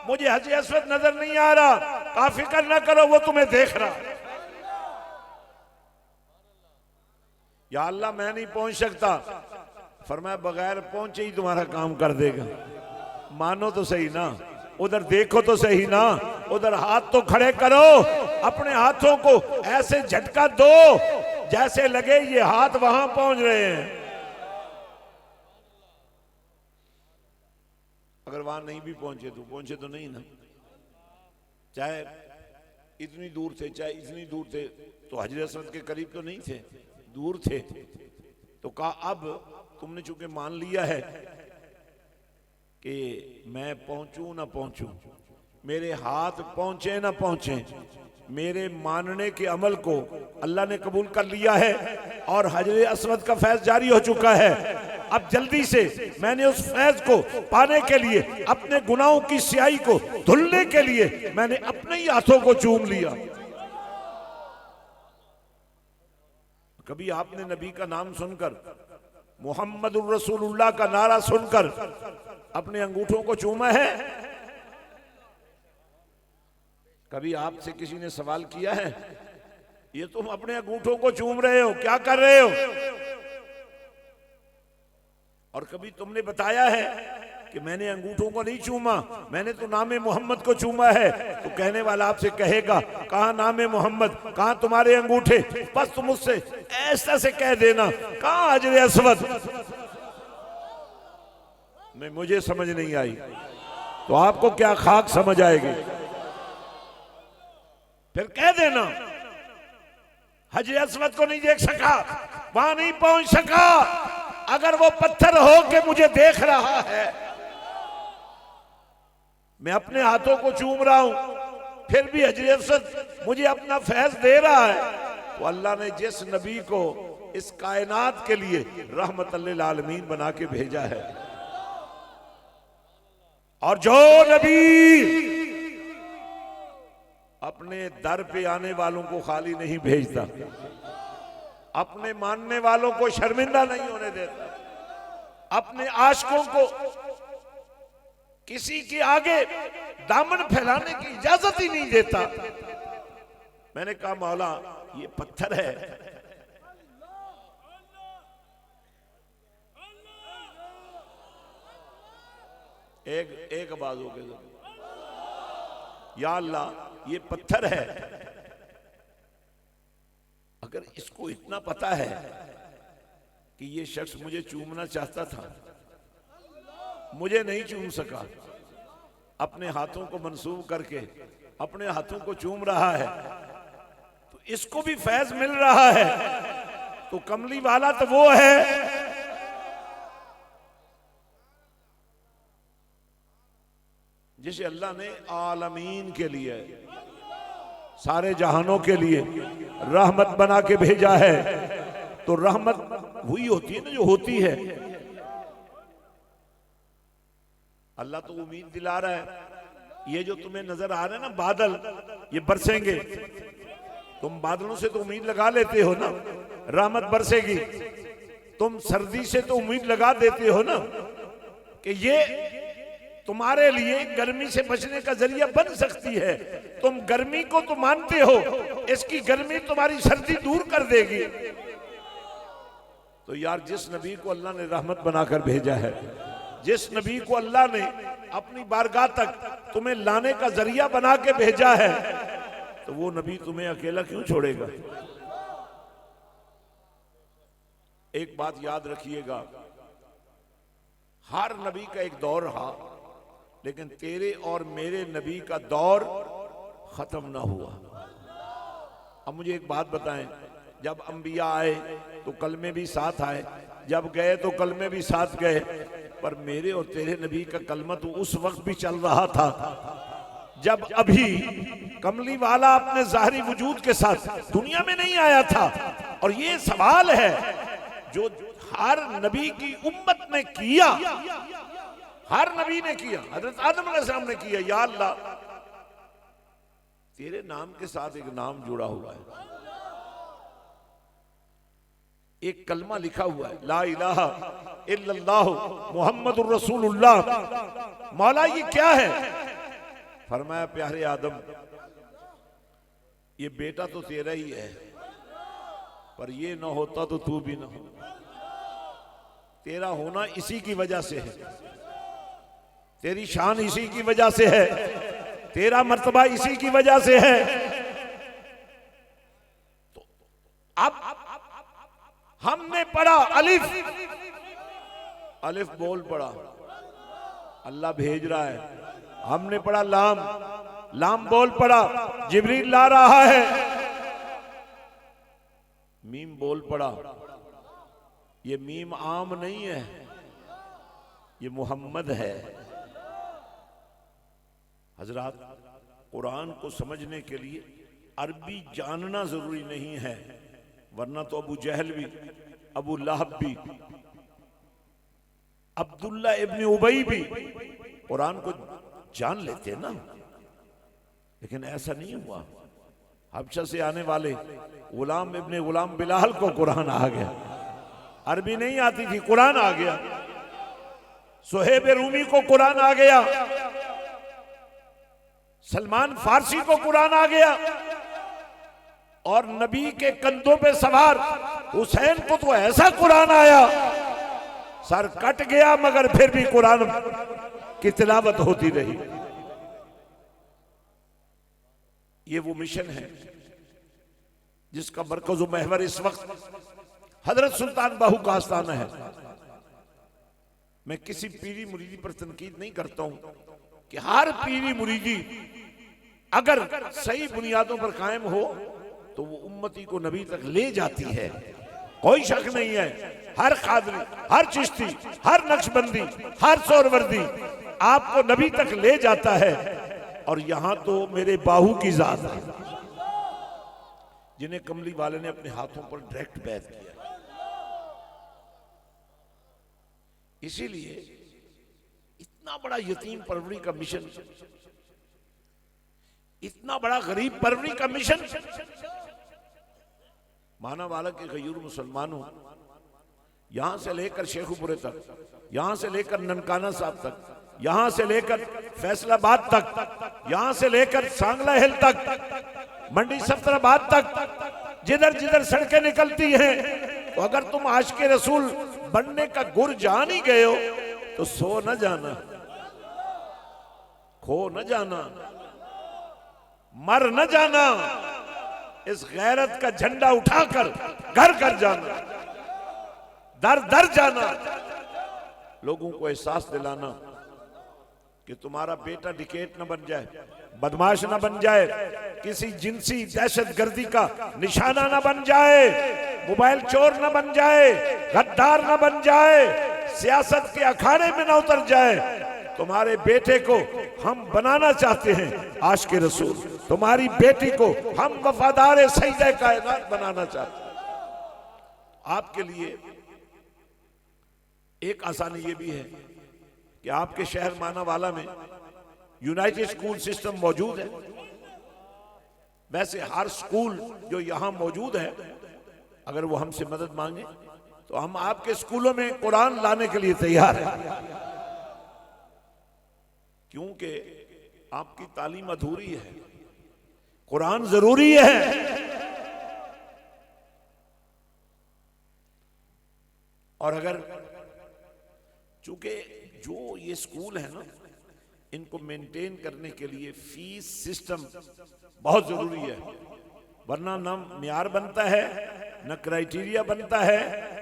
मुझे हजर अस्वद नजर नहीं आ रहा। कहा फिक्र ना करो, वो तुम्हें देख रहा। या अल्लाह मैं नहीं पहुंच सकता। फरमाया बगैर पहुंचे ही तुम्हारा काम कर देगा। मानो तो सही ना, उधर देखो तो सही ना, उधर हाथ तो खड़े करो, अपने हाथों को ऐसे झटका दो जैसे लगे ये हाथ वहां पहुंच रहे हैं। अगर वहां नहीं भी पहुंचे तो नहीं ना, चाहे इतनी दूर थे, चाहे इतनी दूर थे, तो हजरत असवद के करीब तो नहीं थे, दूर थे। तो कहा अब तुमने चूंकि मान लिया है कि मैं पहुंचूं ना पहुंचूं, मेरे हाथ पहुंचे ना पहुंचे, मेरे मानने के अमल को अल्लाह ने कबूल कर लिया है और हजरत असवद का फैज जारी हो चुका है। अब जल्दी से मैंने उस फैज को पाने के लिए, अपने गुनाहों की स्याही को धुलने के लिए मैंने अपने ही हाथों को चूम लिया। कभी आपने नबी का नाम सुनकर, मुहम्मदुर रसूलुल्लाह का नारा सुनकर अपने अंगूठों को चूमा है? कभी आपसे किसी ने सवाल किया है, ये तुम अपने अंगूठों को चूम रहे हो, क्या कर रहे हो? और कभी तुमने बताया है कि मैंने अंगूठों को नहीं चूमा, मैंने तो नामे मोहम्मद को चूमा है? तो कहने वाला आपसे कहेगा, कहां नामे मोहम्मद, कहां तुम्हारे अंगूठे? बस तुम उससे ऐसा से कह देना, कहां हजर असवद? नहीं, मुझे समझ नहीं आई तो आपको क्या खाक समझ आएगी? फिर कह देना हजर असवद को नहीं देख सका, वहां नहीं पहुंच सका। अगर वो पत्थर हो के मुझे देख रहा है, मैं अपने हाथों को चूम रहा हूं, फिर भी हजरत असवद मुझे अपना फैज दे रहा है, तो अल्लाह ने जिस नबी को इस कायनात के लिए रहमतल लिल आलमीन बना के भेजा है, और जो नबी अपने दर पे आने वालों को खाली नहीं भेजता, अपने मानने वालों को शर्मिंदा नहीं होने देता, अपने आशिकों को किसी के आगे दामन फैलाने की इजाजत ही नहीं देता। मैंने कहा मौला ये पत्थर है, एक आवाज हो गई, या अल्लाह ये पत्थर है, अगर इसको इतना पता है कि ये शख्स मुझे चूमना चाहता था, मुझे नहीं चूम सका, अपने हाथों को मंसूब करके अपने हाथों को चूम रहा है, तो इसको भी फैज मिल रहा है, तो कमली वाला तो वो है जिसे अल्लाह ने आलमीन के लिए, सारे जहानों के लिए रहमत बना के भेजा है। तो रहमत वही होती है ना जो होती है। अल्लाह तो उम्मीद दिला रहा है, ये जो तुम्हें नजर आ रहा है ना बादल, ये बरसेंगे, तुम बादलों से तो उम्मीद लगा लेते हो ना रहमत बरसेगी, तुम सर्दी से तो उम्मीद लगा देते हो ना कि ये तुम्हारे लिए गर्मी से बचने का जरिया बन सकती है, तुम गर्मी को तो मानते हो, इसकी गर्मी तुम्हारी सर्दी दूर कर देगी। तो यार जिस नबी को अल्लाह ने रहमत बनाकर भेजा है, जिस नबी को अल्लाह ने अपनी बारगाह तक तुम्हें लाने का जरिया बना के भेजा है, तो वो नबी तुम्हें अकेला क्यों छोड़ेगा? एक बात याद रखिएगा, हर नबी का एक दौर रहा, लेकिन तेरे और मेरे नबी का दौर खत्म ना हुआ। अब मुझे एक बात बताएं, जब अंबिया आए तो कलमे भी साथ आए, जब गए तो कलमे भी साथ गए, पर मेरे और तेरे नबी का कलमा तो उस वक्त भी चल रहा था जब अभी कमली वाला अपने ज़ाहिरी वजूद के साथ दुनिया में नहीं आया था। और ये सवाल है जो हर नबी की उम्मत ने किया, हर नबी ने किया, हजरत आदम अलैहिस्सलाम ने किया, या अल्लाह तेरे नाम के साथ एक नाम जुड़ा हुआ है, एक कलमा लिखा हुआ है, ला इलाहा इल्लल्लाह मुहम्मदुर रसूलुल्लाह। मौला ये क्या है? फरमाया प्यारे आदम, ये बेटा तो तेरा ही है, पर ये ना होता तो तू भी ना हो, तेरा होना इसी की वजह से है, तेरी शान इसी की वजह से है, तेरा मर्तबा इसी की वजह से है। तो अब हमने पढ़ा अलिफ, अलिफ बोल पड़ा, अल्लाह भेज रहा है। हमने पढ़ा लाम, लाम बोल पड़ा, जिब्रील ला रहा है। मीम बोल पड़ा, ये मीम आम नहीं है, ये मोहम्मद है। हजरात, कुरान को समझने के लिए अरबी जानना जरूरी नहीं है, वरना तो अबू जहल भी, अबू लहब भी, अब्दुल्ला इब्न उबई भी कुरान को जान लेते ना, लेकिन ऐसा नहीं हुआ। हबशा से आने वाले गुलाम इब्न गुलाम बिलाल को कुरान आ गया, अरबी नहीं आती थी, कुरान आ गया। सुहेब रूमी को कुरान आ गया, सलमान फारसी को कुरान आ गया, और नबी के कंधों पे सवार हुसैन को तो ऐसा कुरान आया, सर कट गया, मगर फिर भी कुरान की तिलावत होती रही। ये वो मिशन है जिसका मरकज़ महवर इस वक्त हजरत सुल्तान बाहू का आस्थाना है। मैं किसी पीरी मुरीदी पर तनकीद नहीं करता हूं कि हर पीरी मुरीदी अगर सही बुनियादों पर कायम हो तो वो उम्मती को नबी तक ले जाती है, कोई शक नहीं है। हर कादरी, हर चिश्ती, हर नक्शबंदी, हर सोरवर्दी आपको नबी तक ले जाता है। और यहां तो मेरे बाहू की जात है जिन्हें कमली वाले ने अपने हाथों पर डायरेक्ट बैत किया। इसीलिए इतना बड़ा यतीम परवरी का मिशन, इतना बड़ा गरीब परवरी का मिशन, माना वाला के गयूर मुसलमानों, यहां से लेकर शेखुपुरे तक, यहां से लेकर ननकाना साहब तक, यहां से लेकर फैसलाबाद तक, यहां से लेकर सांगला हिल तक, मंडी सफ्तराबाद तक, जिधर जिधर सड़कें निकलती हैं, तो अगर तुम आशिक़े रसूल बनने का गुर जान ही गए हो तो सो न जाना, खो न जाना, मर न जाना, इस गैरत का झंडा उठाकर घर घर जाना, दर दर जाना, लोगों को एहसास दिलाना कि तुम्हारा बेटा डिकेट न बन जाए, बदमाश न बन जाए, किसी जिनसी दहशतगर्दी का निशाना न बन जाए, मोबाइल चोर न बन जाए, गद्दार न बन जाए, सियासत के अखाड़े में न उतर जाए। तुम्हारे बेटे को हम बनाना चाहते हैं आशिक़े रसूल, तुम्हारी बेटी को हम वफादार सईदे कायनात बनाना चाहते हैं। आपके लिए एक आसानी ये भी है कि आपके शहर मानावाला में यूनाइटेड स्कूल सिस्टम मौजूद है। वैसे हर स्कूल जो यहां मौजूद है, अगर वो हमसे मदद मांगे तो हम आपके स्कूलों में कुरान लाने के लिए तैयार हैं, क्योंकि आपकी तालीम अधूरी है, कुरान जरूरी है। और अगर चूंकि जो ये स्कूल है ना, इनको मेंटेन करने के लिए फीस सिस्टम बहुत जरूरी है, वरना न मियार बनता है, न क्राइटेरिया बनता है,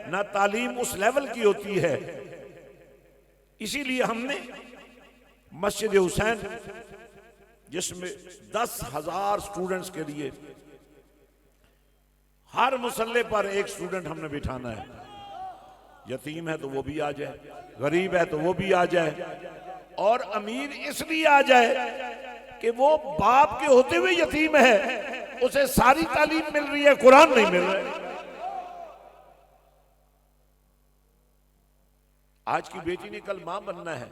न तालीम उस लेवल की होती है। इसीलिए हमने मस्जिद हुसैन, जिसमें 10,000 स्टूडेंट्स के लिए हर मुसल्ले पर एक स्टूडेंट हमने बिठाना है। यतीम है तो वो भी आ जाए, गरीब है तो वो भी आ जाए, और अमीर इसलिए आ जाए कि वो बाप के होते हुए यतीम है, उसे सारी तालीम मिल रही है, कुरान नहीं मिल रहा है। आज की बेटी ने कल मां बनना है,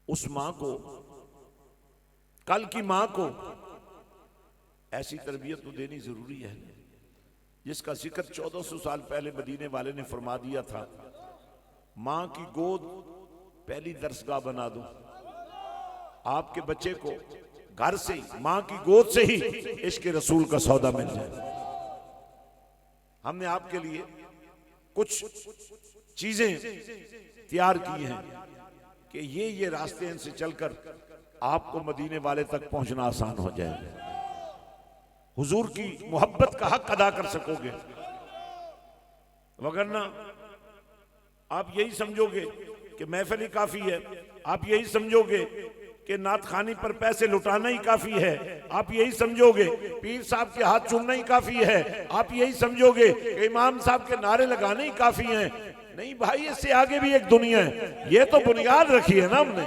उस मां को, कल की मां को ऐसी तरबियत तो देनी जरूरी है जिसका जिक्र 1400 साल पहले मदीने वाले ने फरमा दिया था, मां की गोद पहली दरसगाह बना दो। आपके बच्चे को घर से ही, मां की गोद से ही इश्क रसूल का सौदा मिल जाए। हमने आपके लिए कुछ चीजें तैयार की हैं कि ये रास्ते इनसे चलकर आपको मदीने वाले तक पहुंचना आसान हो जाए, हुजूर की मोहब्बत का हक अदा कर सकोगे। वगरना आप यही समझोगे कि महफिल ही काफी है, आप यही समझोगे कि नात खानी पर पैसे लुटाना ही काफी है, आप यही समझोगे, पीर साहब के हाथ चूमना ही काफी है, आप यही समझोगे कि इमाम साहब के नारे लगाने ही काफी हैं। नहीं भाई, इससे आगे भी एक दुनिया है। ये तो बुनियाद रखी है ना हमने,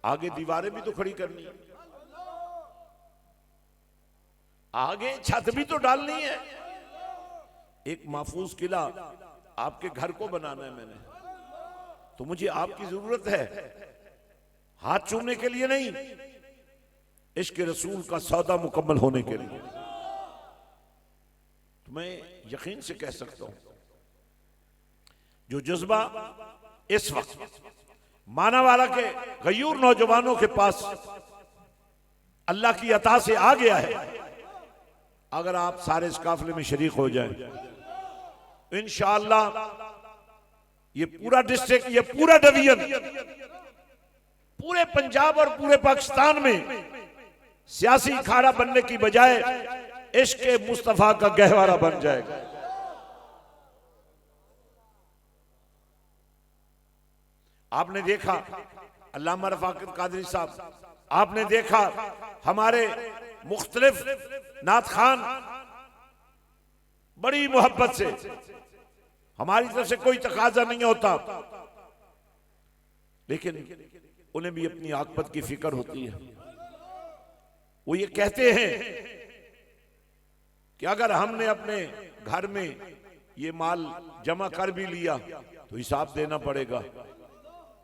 आगे दीवारें भी तो खड़ी करनी है, आगे छत भी तो डालनी है। एक महफूज किला आपके घर को बनाना है मैंने, तो मुझे आपकी जरूरत है, हाथ चूमने के लिए नहीं, इश्क रसूल का सौदा मुकम्मल होने के लिए। तो मैं यकीन से कह सकता हूं, जो जज्बा इस वक्त मानावाला के गयूर नौजवानों के पास अल्लाह की अता से आ गया है, अगर आप सारे इस काफिले में शरीक हो जाएं, इंशाअल्लाह ये पूरा डिस्ट्रिक्ट, ये पूरा डिवीजन, पूरे पंजाब और पूरे पाकिस्तान में सियासी अखाड़ा बनने की बजाय इश्क मुस्तफा का गहवारा बन जाएगा। आपने देखा अल्लामा रफ़ाकत कादरी साहब, आपने देखा हमारे मुख्तलिफ नात खान बड़ी मोहब्बत से, हमारी तरफ से कोई तकाजा नहीं होता, लेकिन उन्हें भी अपनी आकबत की फिक्र होती है। वो ये कहते हैं कि अगर हमने अपने घर में ये माल जमा कर भी लिया तो हिसाब देना पड़ेगा,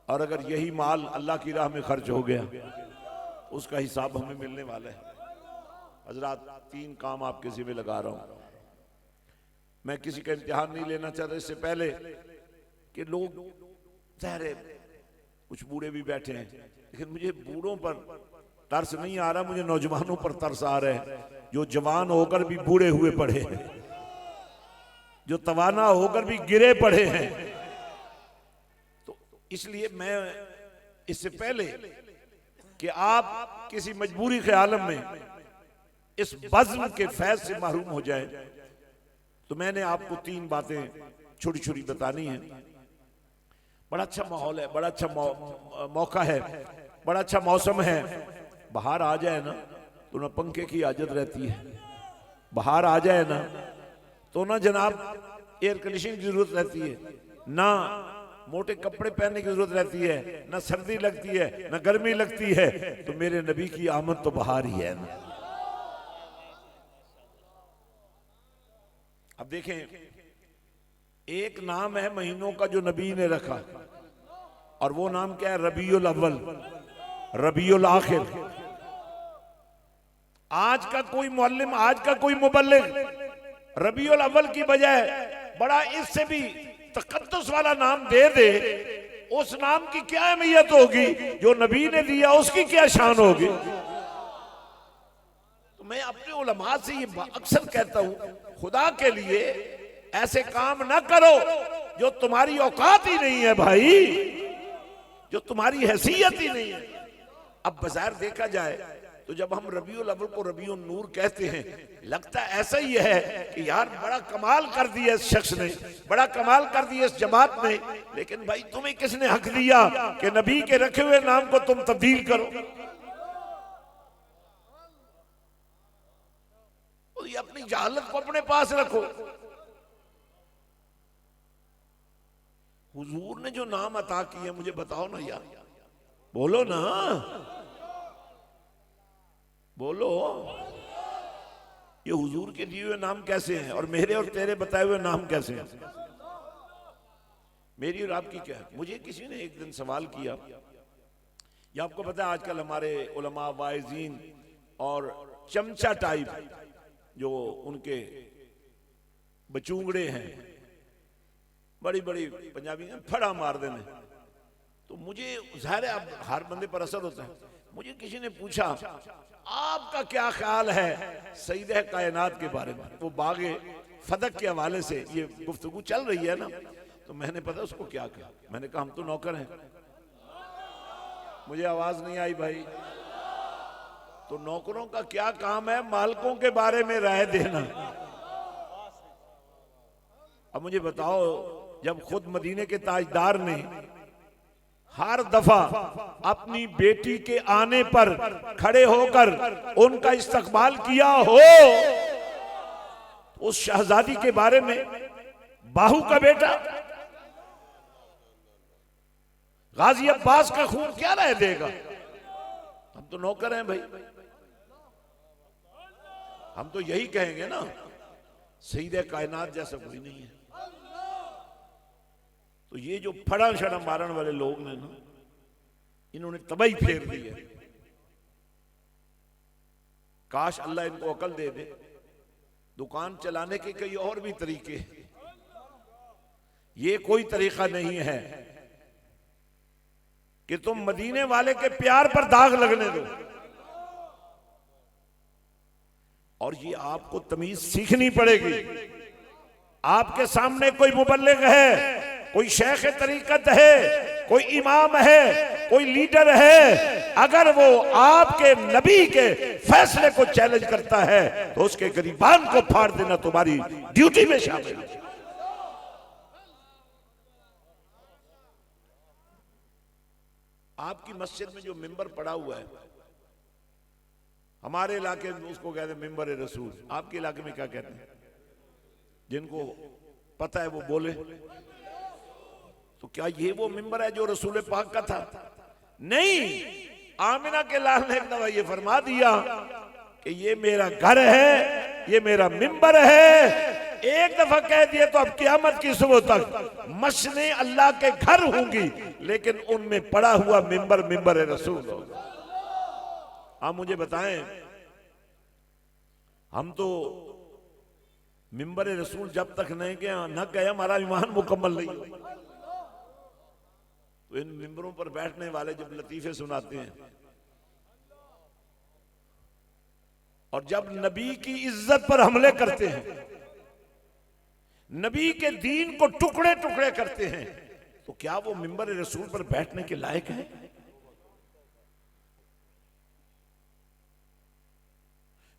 और अगर यही माल अल्लाह की राह में खर्च हो गया उसका हिसाब हमें मिलने वाला है। हजरात, 3 काम आपके ज़िम्मे लगा रहा हूं। मैं किसी का इम्तिहान नहीं लेना चाहता, इससे पहले कि लोग ज़ाहिर कुछ बूढ़े भी बैठे हैं, लेकिन मुझे बूढ़ों पर तरस नहीं आ रहा, मुझे नौजवानों पर तरस आ रहा है जो जवान होकर भी बूढ़े हुए पड़े हैं, जो तवाना होकर भी गिरे पड़े हैं। तो इसलिए मैं इससे पहले कि आप किसी मजबूरी के आलम में इस बज़्म के फैज़ से महरूम हो जाए, तो मैंने आपको 3 बातें छोटी छोटी बतानी है। बड़ा अच्छा माहौल है, बड़ा अच्छा मौका है, बड़ा अच्छा मौसम है। बाहर आ जाए ना तो ना पंखे की आदत रहती है, बाहर आ जाए ना तो ना जनाब एयर कंडीशनिंग की जरूरत रहती है, ना मोटे कपड़े पहनने की जरूरत रहती है, ना सर्दी लगती है, ना गर्मी लगती है। तो मेरे नबी की आमद तो बाहर ही है ना। अब देखें, एक नाम है महीनों का जो नबी ने रखा, और वो नाम क्या है? रबीउल अव्वल, रबीउल आखिर। आज का कोई मुअल्लिम, आज का कोई मुबल्लिग रबीउल अव्वल की बजाय बड़ा इससे भी तकद्दुस वाला नाम दे दे, उस नाम की क्या अहमियत होगी? जो नबी ने दिया उसकी क्या शान होगी? तो मैं अपने उलमा से ये अक्सर कहता हूं, खुदा के लिए ऐसे काम ना करो जो तुम्हारी औकात ही नहीं है भाई, जो तुम्हारी हैसियत ही नहीं है। अब बाजार देखा जाए तो जब हम रबीउल अव्वल को रबीउन नूर कहते हैं, लगता ऐसा ही है कि यार बड़ा कमाल कर दिया इस शख्स ने, बड़ा कमाल कर दिया इस जमात ने। लेकिन भाई तुम्हें किसने हक दिया कि नबी के रखे हुए नाम को तुम तब्दील करो? और ये अपनी जहालत को अपने पास रखो। हुजूर ने जो नाम अता किए मुझे बताओ ना यार, बोलो ना, बोलो। ये हुजूर के दिए हुए नाम कैसे हैं और मेरे और तेरे बताए हुए नाम कैसे हैं? मेरी और आपकी क्या है? मुझे किसी ने एक दिन सवाल किया, ये आपको पता है आजकल हमारे उलमा वाइजीन और चमचा टाइप जो उनके बचूंगड़े हैं, बड़ी बड़ी पंजाबी में फड़ा मार देने, तो मुझे ज़ाहिर है अब हर बंदे पर असर होता है। मुझे किसी ने पूछा आपका क्या ख्याल है सईदे कायनात के बारे में? वो बागे फदक के हवाले से ये गुफ्तगू चल रही है ना, तो मैंने पता उसको क्या कहा, मैंने कहा हम तो नौकर हैं। मुझे आवाज नहीं आई भाई। तो नौकरों का क्या काम है मालिकों के बारे में राय देना? अब मुझे बताओ, जब खुद मदीने के ताजदार ने हर दफा अपनी बेटी के आने पर खड़े होकर उनका इस्तकबाल किया हो। उस शहजादी के बारे में बाहू का बेटा गाजी अब्बास का खून क्या रह देगा? हम तो नौकर हैं भाई, हम तो यही कहेंगे ना, सईदे कायनात जैसा कोई नहीं है। तो ये जो फड़ा शड़ा मारन वाले लोग ने ना, इन्होंने तबाही फेर दी है। काश अल्लाह इनको अकल दे दे। दुकान चलाने के कई और भी तरीके, ये कोई तरीका नहीं है कि तुम मदीने वाले के प्यार पर दाग लगने दो। और ये आपको तमीज सीखनी पड़ेगी। आपके सामने कोई मुबल्लिग है, कोई शेख तरीकत है, कोई इमाम है, कोई लीडर है, अगर वो आपके नबी के फैसले को चैलेंज करता है तो उसके गिरीबान को फाड़ देना तुम्हारी ड्यूटी में शामिल है। आपकी मस्जिद में जो मिंबर पड़ा हुआ है, हमारे इलाके में उसको कहते हैं मिंबर रसूल। आपके इलाके में क्या कहते हैं? जिनको पता है वो बोले। तो क्या ये वो मिंबर है जो रसूल पाक का था? नहीं, आमिना के लाल ने एक दफा ये फरमा दिया कि ये मेरा घर है, ये मेरा मिंबर है। एक दफा कह दिए तो अब क़यामत की सुबह तक मस्जिदें अल्लाह के घर होंगी, लेकिन उनमें पड़ा हुआ मिंबर मिंबर रसूल होगा। आप मुझे बताएं, हम तो मिंबर रसूल जब तक नहीं गया न गए हमारा ईमान मुकम्मल नहीं हो। तो इन मिंबरों पर बैठने वाले जब लतीफे सुनाते हैं और जब नबी की इज्जत पर हमले करते हैं, नबी के दीन को टुकड़े टुकड़े करते हैं, तो क्या वो मिंबर रसूल पर बैठने के लायक है?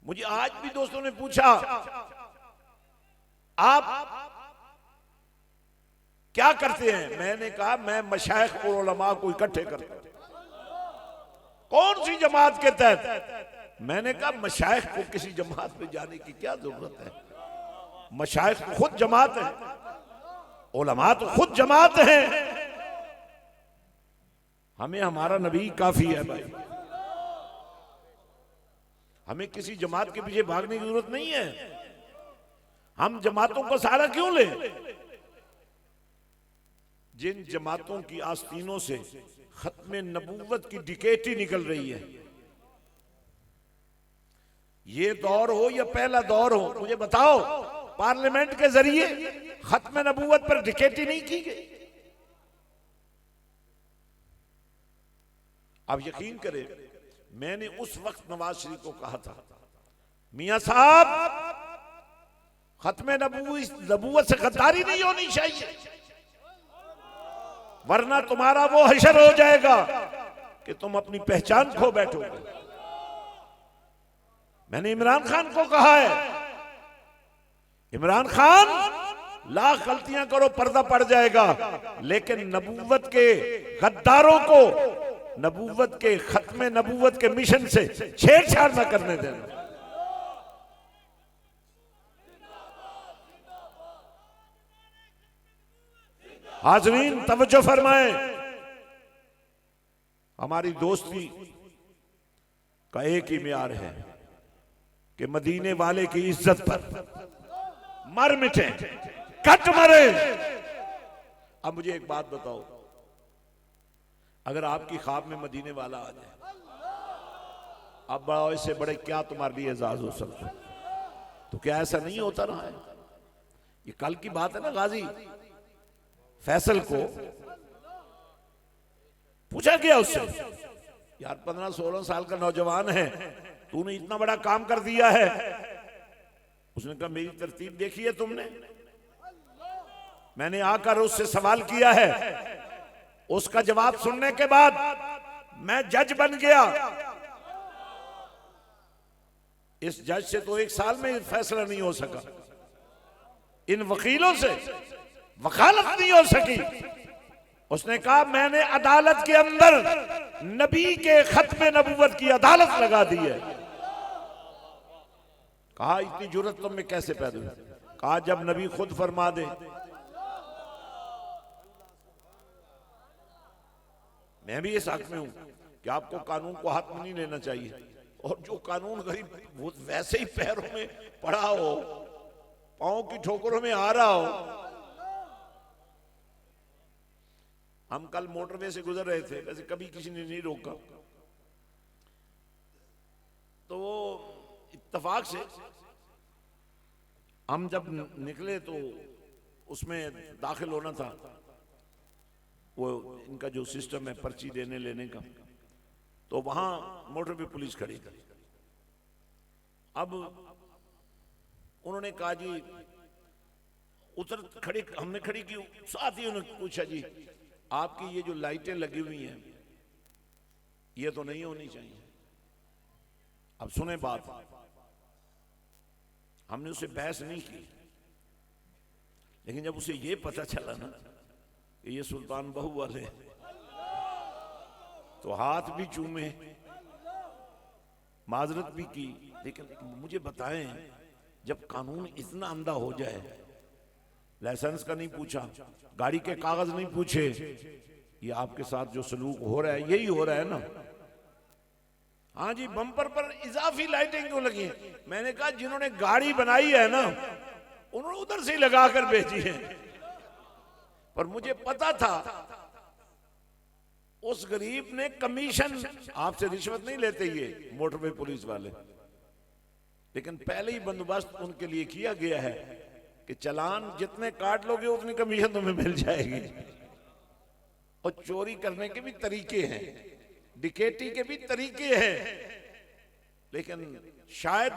मुझे आज भी दोस्तों ने पूछा, आप क्या करते हैं? मैंने कहा मैं मशाइख और उलमा को इकट्ठे करता हूं। कौन सी जमात के तहत? मैंने कहा मशाइख को किसी जमात में जाने की क्या जरूरत है? मशाइख तो खुद जमात है, उलमा तो खुद जमात है। हमें हमारा नबी काफी है भाई, हमें किसी जमात के पीछे भागने की जरूरत नहीं है। हम जमातों का सहारा क्यों लें? जिन जमातों की आस्तीनों से खत्मे नबूवत की डिकेटी निकल रही है, ये दौर हो या पहला दौर हो, मुझे बताओ, पार्लियामेंट के जरिए खत्मे नबूवत पर डिकेटी नहीं की गई। आप यकीन करें, मैंने उस वक्त नवाज शरीफ को कहा था, मियां साहब खत्मे नबूवत से गद्दारी नहीं होनी चाहिए, वरना तुम्हारा वो हशर हो जाएगा कि तुम अपनी पहचान खो बैठोगे। मैंने इमरान खान को कहा है, इमरान खान लाख गलतियां करो पर्दा पड़ जाएगा, लेकिन नबूवत के गद्दारों को नबूवत के खत्मे नबूवत के मिशन से छेड़छाड़ न करने देना। हाजरीन तवज्जो फरमाएं, हमारी दोस्ती का एक ही म्यार है कि मदीने वाले की इज्जत पर मर मिटे, कट मरे। अब मुझे एक बात बताओ, अगर आपकी ख्वाब में मदीने वाला आ जाए, अब बड़ा इससे बड़े क्या तुम्हारे लिए एजाज हो सकता? तो क्या ऐसा नहीं होता रहा है? ये कल की बात है ना, गाजी फैसल को पूछा गया उससे, यार 15-16 साल का नौजवान है, तूने इतना बड़ा काम कर दिया है। उसने कहा मेरी तरतीब देखी है तुमने? मैंने आकर उससे सवाल किया है, उसका जवाब सुनने के बाद मैं जज बन गया। इस जज से तो 1 साल में फैसला नहीं हो सका, इन वकीलों से वकालत नहीं हो सकी। उसने कहा मैंने अदालत के अंदर नबी के खत्म नबूवत की अदालत लगा दी है। कहा इतनी जुर्रत तुम में कैसे पैदा हुई? कहा जब नबी खुद फरमा दे। मैं भी इस हक में हूं कि आपको कानून को हाथ में नहीं लेना चाहिए, और जो कानून गरीब वो वैसे ही पैरों में पड़ा हो, पांव की ठोकरों में आ रहा हो। हम कल मोटरवे से गुजर रहे थे, वैसे कभी किसी ने नहीं रोका, तो वो इत्तेफाक से हम जब निकले तो उसमें दाखिल होना था, वो इनका जो सिस्टम है पर्ची देने लेने का, तो वहां मोटरवे पुलिस खड़ी। अब उन्होंने कहा जी उतर खड़ी, हमने खड़ी की, साथ ही उन्होंने पूछा जी आपकी ये जो लाइटें लगी हुई हैं ये तो नहीं होनी चाहिए। अब सुने बात, हमने उससे बहस नहीं की, लेकिन जब उसे ये पता चला ना कि ये सुल्तान बहू वाले, तो हाथ भी चूमे, माजरत भी की। लेकिन मुझे बताएं, जब कानून इतना अंधा हो जाए, लाइसेंस का नहीं पूछा, गाड़ी के कागज नहीं पूछे, ये आपके साथ जो सलूक हो रहा है यही हो रहा है ना। हाँ जी, बम्पर पर इजाफी लाइटें क्यों लगी हैं? मैंने कहा जिन्होंने गाड़ी बनाई है ना उन्होंने उधर से ही लगा कर भेजी है, पर मुझे पता था उस गरीब ने कमीशन, आपसे रिश्वत नहीं लेते ये मोटरवे पुलिस वाले, लेकिन पहले ही बंदोबस्त उनके लिए किया गया है कि चालान जितने काट लोगे उतनी कमीशन तुम्हें मिल जाएगी। और चोरी करने के भी तरीके हैं, डिकेटी के भी तरीके हैं, लेकिन शायद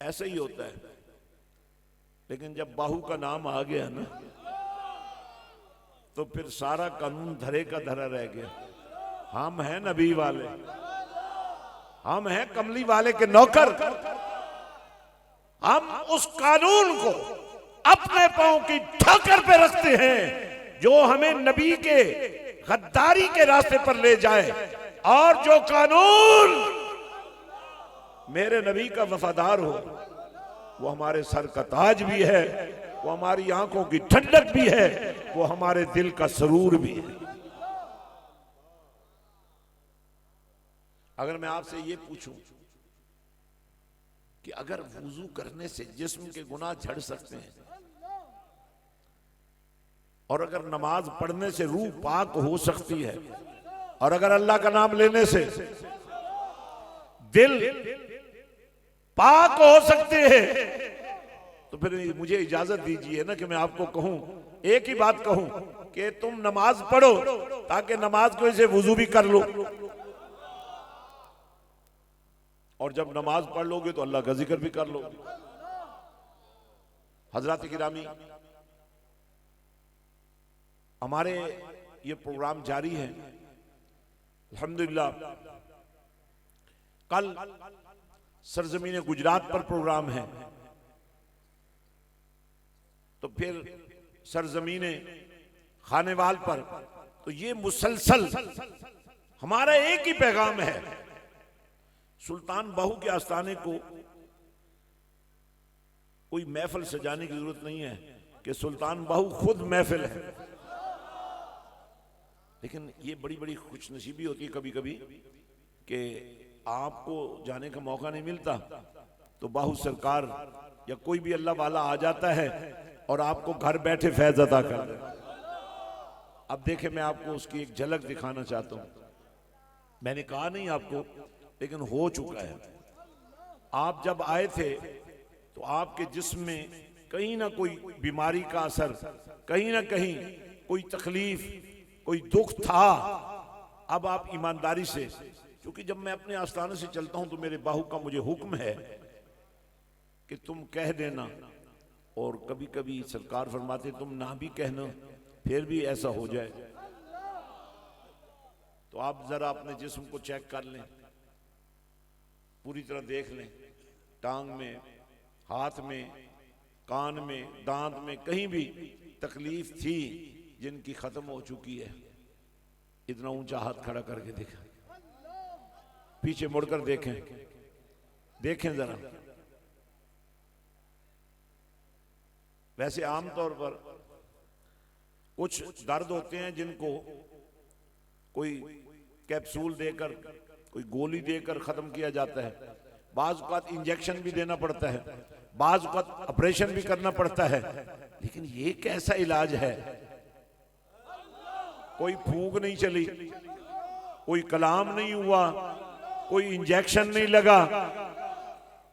ऐसा ही होता है। लेकिन जब बाहू का नाम आ गया ना तो फिर सारा कानून धरे का धरा रह गया। हम हैं नबी वाले, हम हैं कमली वाले के नौकर, हम उस कानून को अपने पांव की ठोकर पे रखते हैं जो हमें नबी के गद्दारी के रास्ते पर ले जाए, और जो कानून मेरे नबी का वफादार हो वो हमारे सर का ताज भी है, वो हमारी आंखों की ठंडक भी है, वो हमारे दिल का सरूर भी है। अगर मैं आपसे ये पूछूं कि अगर वुजू करने से जिस्म के गुनाह झड़ सकते हैं, और अगर नमाज पढ़ने से रूह पाक हो सकती है, और अगर अल्लाह का नाम लेने से दिल पाक हो सकते हैं, तो फिर मुझे इजाजत दीजिए ना कि मैं आपको कहूं, एक ही बात कहूं कि तुम नमाज पढ़ो ताकि नमाज को इसे वुजू भी कर लो, और जब नमाज पढ़ लोगे तो अल्लाह का जिक्र भी कर लो। हजरत गिरामी, हमारे ये प्रोग्राम जारी है अल्हम्दुलिल्लाह। कल सरजमीन गुजरात पर प्रोग्राम है, तो फिर सरजमीन खानेवाल पर, तो ये मुसलसल हमारा एक ही पैगाम है, सुल्तान बहू के आस्थाने को कोई महफिल सजाने की जरूरत नहीं है कि सुल्तान बहू खुद महफिल है। लेकिन ये बड़ी बड़ी खुशनसीबी होती है कभी कभी कि आपको जाने का मौका नहीं मिलता, तो बाहू सरकार या कोई भी अल्लाह वाला आ जाता है और आपको घर बैठे फैज अता कर दे। अब देखे, मैं आपको उसकी एक झलक दिखाना चाहता हूं। मैंने कहा नहीं आपको, लेकिन हो चुका है। आप जब आए थे तो आपके जिस्म में कहीं ना कोई बीमारी का असर, कहीं ना कहीं कोई तकलीफ, कोई दुख था। अब आप ईमानदारी से, क्योंकि जब मैं अपने आस्थाने से चलता हूं तो मेरे बाहू का मुझे हुक्म है कि तुम कह देना, और कभी कभी सरकार फरमाते तुम ना भी कहना, फिर भी ऐसा हो जाए, तो आप जरा अपने जिस्म को चेक कर लें, पूरी तरह देख लें, टांग में, हाथ में, कान में, दांत में कहीं भी तकलीफ थी जिनकी खत्म हो चुकी है, इतना ऊंचा हाथ खड़ा करके देखा, पीछे मुड़कर देखें, देखें जरा। वैसे आमतौर पर कुछ दर्द होते हैं जिनको कोई कैप्सूल देकर, कोई गोली देकर खत्म किया जाता है, बाज़ औक़ात इंजेक्शन भी देना पड़ता है, बाज़ औक़ात ऑपरेशन भी करना पड़ता है। लेकिन ये कैसा इलाज है? कोई फूंक नहीं चली, कोई कलाम नहीं हुआ, कोई इंजेक्शन नहीं लगा,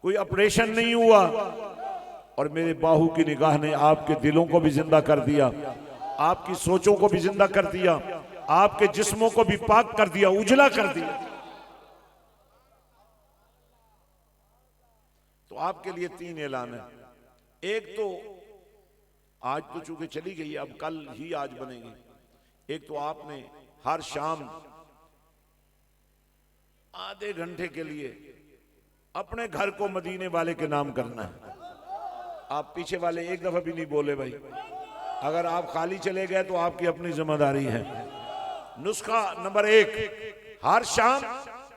कोई ऑपरेशन नहीं हुआ, और मेरे बाहू की निगाह ने आपके दिलों को भी जिंदा कर दिया, आपकी सोचों को भी जिंदा कर दिया, आपके जिस्मों को भी पाक कर दिया, उजला कर दिया। तो आपके लिए 3 ऐलान है। एक तो आज तो चूंकि चली गई, अब कल ही आज बनेगी। एक तो आपने हर शाम आधे घंटे के लिए अपने घर को मदीने वाले के नाम करना है। आप पीछे वाले एक दफा भी नहीं बोले भाई, अगर आप खाली चले गए तो आपकी अपनी जिम्मेदारी है। नुस्खा नंबर 1, हर शाम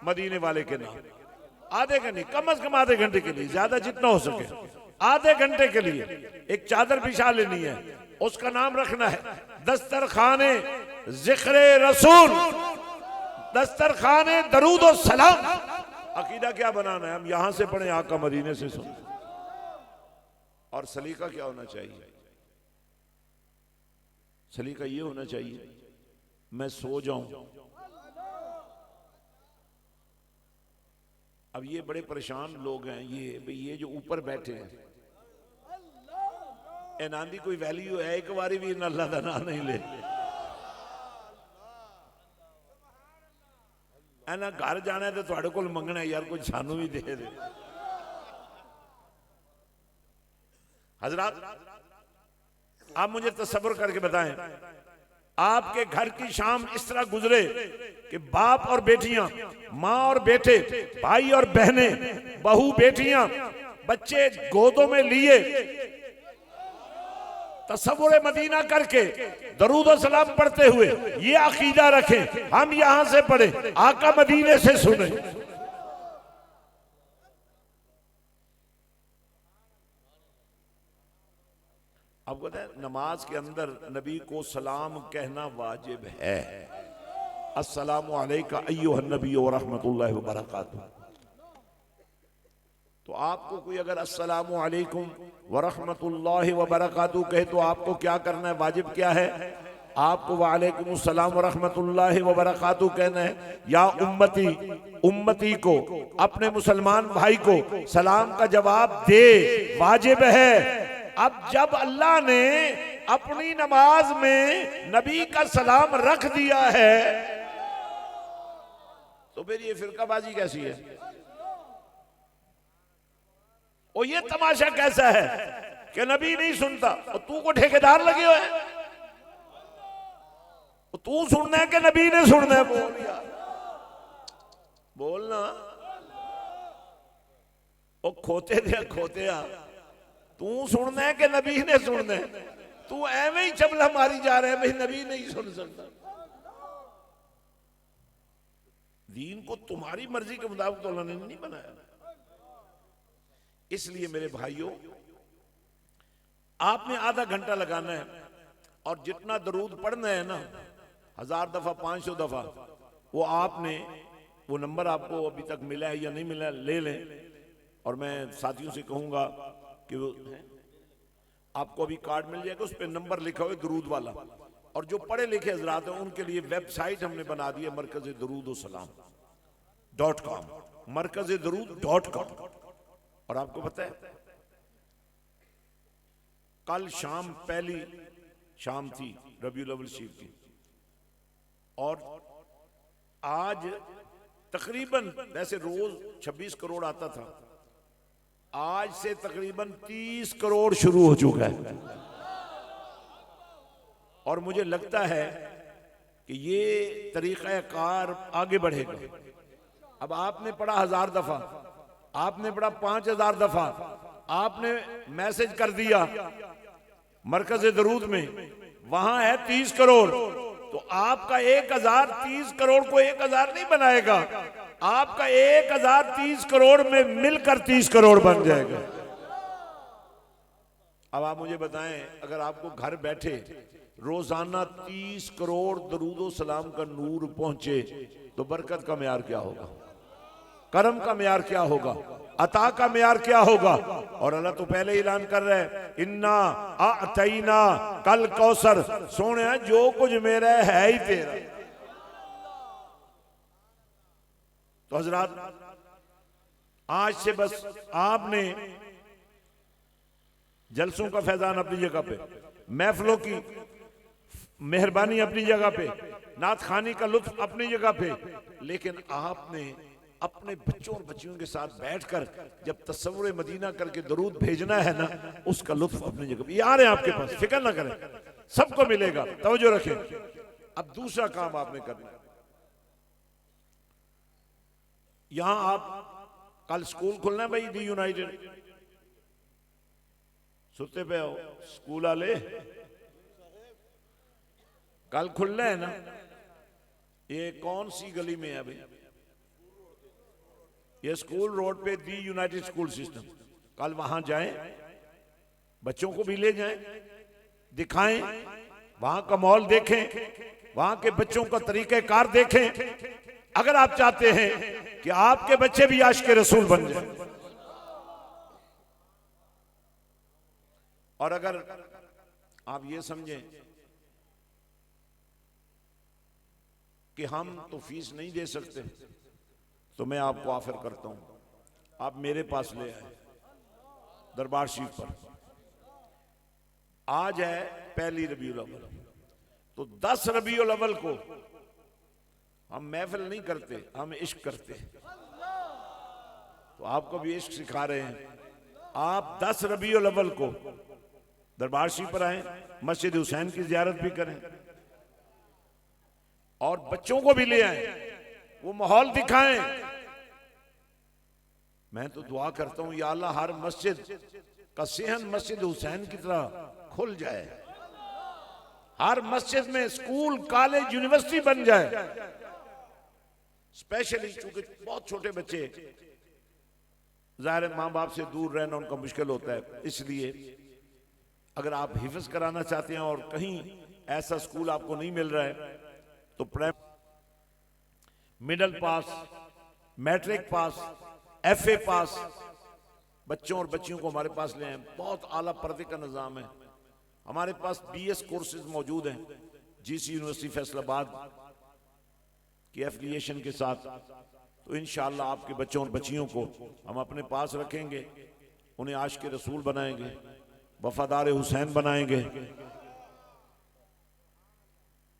मदीने वाले के नाम, आधे घंटे, कम से कम आधे घंटे के लिए, ज्यादा जितना हो सके, आधे घंटे के लिए एक चादर बिछा लेनी है, उसका नाम रखना है दस्तरखाने जिक्र रसूल, दस्तरखाने दरूद और सलाम। अकीदा क्या बनाना है? हम यहां से पढ़े, आका मदीने से सुन। और सलीका क्या होना चाहिए? सलीका ये होना चाहिए, मैं सो जाऊं। अब ये बड़े परेशान लोग हैं, ये जो ऊपर बैठे हैं, इन्हां दी कोई वैल्यू है? एक बारी भी अल्लाह का नाम नहीं ले। एना घर जाना है तो थोड़े को मंगना है, यार कुछ सानू भी दे दे। हजरात, आप मुझे तसव्वुर करके बताएं, आपके घर की शाम इस तरह गुजरे कि बाप और बेटियां, माँ और बेटे, भाई और बहनें, बहू बेटियां, बच्चे गोदों में लिए तसव्वुर मदीना करके दरूद और सलाम पढ़ते हुए ये अकीदा रखें, हम यहां से पढ़े, आका मदीने से सुने। अब कहते हैं नमाज के अंदर नबी को सलाम कहना वाजिब है। अस्सलामु अलैका अय्युहन नबी व रहमतुल्लाहि व बरकातुहू। तो आपको कोई अगर अस्सलामु अलैकुम व रहमतुल्लाहि व बरकातुहू कहे तो आपको क्या करना है? वाजिब क्या है? आपको वालेकुम अस्सलाम व रहमतुल्लाहि व बरकातुहू कहना है। या उम्मती, उम्मती को, अपने मुसलमान भाई को सलाम का जवाब दे, वाजिब है। अब जब अल्लाह ने अपनी नमाज में नबी का सलाम रख दिया है तो फिर ये फिरकाबाजी कैसी है? और ये तमाशा कैसा है कि नबी नहीं सुनता और तू को ठेकेदार लगे हुए हैं? तू सुनना है कि नबी ने सुनना है? बोल यार, बोलना। ओ खोते दे खोते आ, तू सुनना है कि नबी ने सुनना है? तू एवं ही चबला मारी जा रहा है, भाई नबी नहीं सुन सकता। दीन को तुम्हारी मर्जी के मुताबिक तो अल्लाह ने नहीं बनाया। इसलिए मेरे भाइयों, आपने आधा घंटा लगाना है और जितना दरूद पढ़ना है ना, 1000 दफा, 500 दफा, वो आपने, वो नंबर आपको अभी तक मिला है या नहीं मिला, ले लें। और मैं साथियों से कहूंगा कि वो आपको अभी कार्ड मिल जाएगा, उस पर नंबर लिखा हुआ है दरूद वाला। और जो पढ़े लिखे हजरात हैं उनके लिए वेबसाइट हमने बना दी है, markaz-e-darood-o-salam.com, markaz-e-darood.com। और आपको पता है कल शाम पहली शाम थी रबीउल अव्वल शरीफ की, और आज तकरीबन, वैसे रोज 26 करोड़ आता था, आज से तकरीबन 30 करोड़ शुरू हो चुका है। और मुझे लगता है कि ये तरीका कार आगे बढ़ेगा। अब आपने पढ़ा 1000 दफा, आपने पढ़ा 5000 दफा, आपने मैसेज कर दिया मरकज़-ए-दरूद में, वहां है 30 करोड़। तो आपका 1000 30 करोड़ को 1000 नहीं बनाएगा, आपका 1000 30 करोड़ में मिलकर 30 करोड़ बन जाएगा। अब आप मुझे बताएं, अगर आपको घर बैठे रोजाना 30 करोड़ दरूदो सलाम का नूर पहुंचे तो बरकत का म्यार क्या होगा, करम का म्यार क्या होगा, अता का म्यार क्या होगा। और अल्लाह तो पहले ही ऐलान कर रहा है, इन्ना आतैना कल कौसर, सोने जो कुछ मेरा है ही तेरा। तो हजरात, आज से बस आपने जलसों का फैजान अपनी जगह पे, महफिलों की मेहरबानी अपनी जगह पे, नात खानी का लुत्फ अपनी जगह पे, लेकिन आपने अपने बच्चों और बच्चियों के साथ बैठकर जब तस्वुर मदीना करके दरूद भेजना है ना, उसका लुत्फ अपनी जगह पे। ये आ रहे हैं आपके पास, फिक्र ना करें, सबको मिलेगा, तवज्जो रखें। अब दूसरा काम आपने करना है, यहां आप कल स्कूल खुलना है भाई, दी यूनाइटेड, सुते पे हो स्कूल वाले, कल खुलना है ना। ये कौन सी गली में है भाई? ये स्कूल रोड पे दी यूनाइटेड स्कूल सिस्टम। कल वहां जाएं, बच्चों को भी ले जाएं, दिखाएं, वहां का माहौल देखें, वहां के बच्चों का तरीक़ेकार देखें। अगर आप चाहते हैं कि आपके बच्चे भी आशिक़े रसूल बन जाएं, और अगर आप ये समझें कि हम तो फीस नहीं दे सकते, तो मैं आपको ऑफर करता हूं, आप मेरे पास ले आए दरबार शरीफ पर। आज है पहली रबीउल अव्वल, तो 10 रबीउल अव्वल को हम महफिल नहीं करते, हम इश्क करते। तो आपको भी इश्क सिखा रहे हैं। आप 10 रबीउल अव्वल को दरबार शरीफ पर आए, मस्जिद हुसैन की जियारत भी करें और बच्चों को भी ले आए, वो माहौल दिखाएं। मैं तो दुआ करता हूं, या अल्लाह हर मस्जिद का सेहन मस्जिद हुसैन की तरह खुल जाए, हर मस्जिद में स्कूल कॉलेज यूनिवर्सिटी बन जाए। स्पेशली चूंकि बहुत छोटे बच्चे, जाहिर माँ बाप से दूर रहना उनका मुश्किल होता है, इसलिए अगर आप हिफ्ज कराना चाहते हैं और कहीं ऐसा स्कूल आपको नहीं मिल रहा है, तो middle pass, matric pass, FA pass बच्चों और बच्चियों को हमारे पास ले आए। बहुत आला पर्दे का निज़ाम है। हमारे पास बीएस कोर्सेज मौजूद हैं जीसी यूनिवर्सिटी फैसलाबाद की एफिलिएशन के साथ। तो इंशाअल्लाह आपके बच्चों और बच्चियों को हम अपने पास रखेंगे, उन्हें आशिक़े रसूल बनाएंगे, वफादार हुसैन बनाएंगे,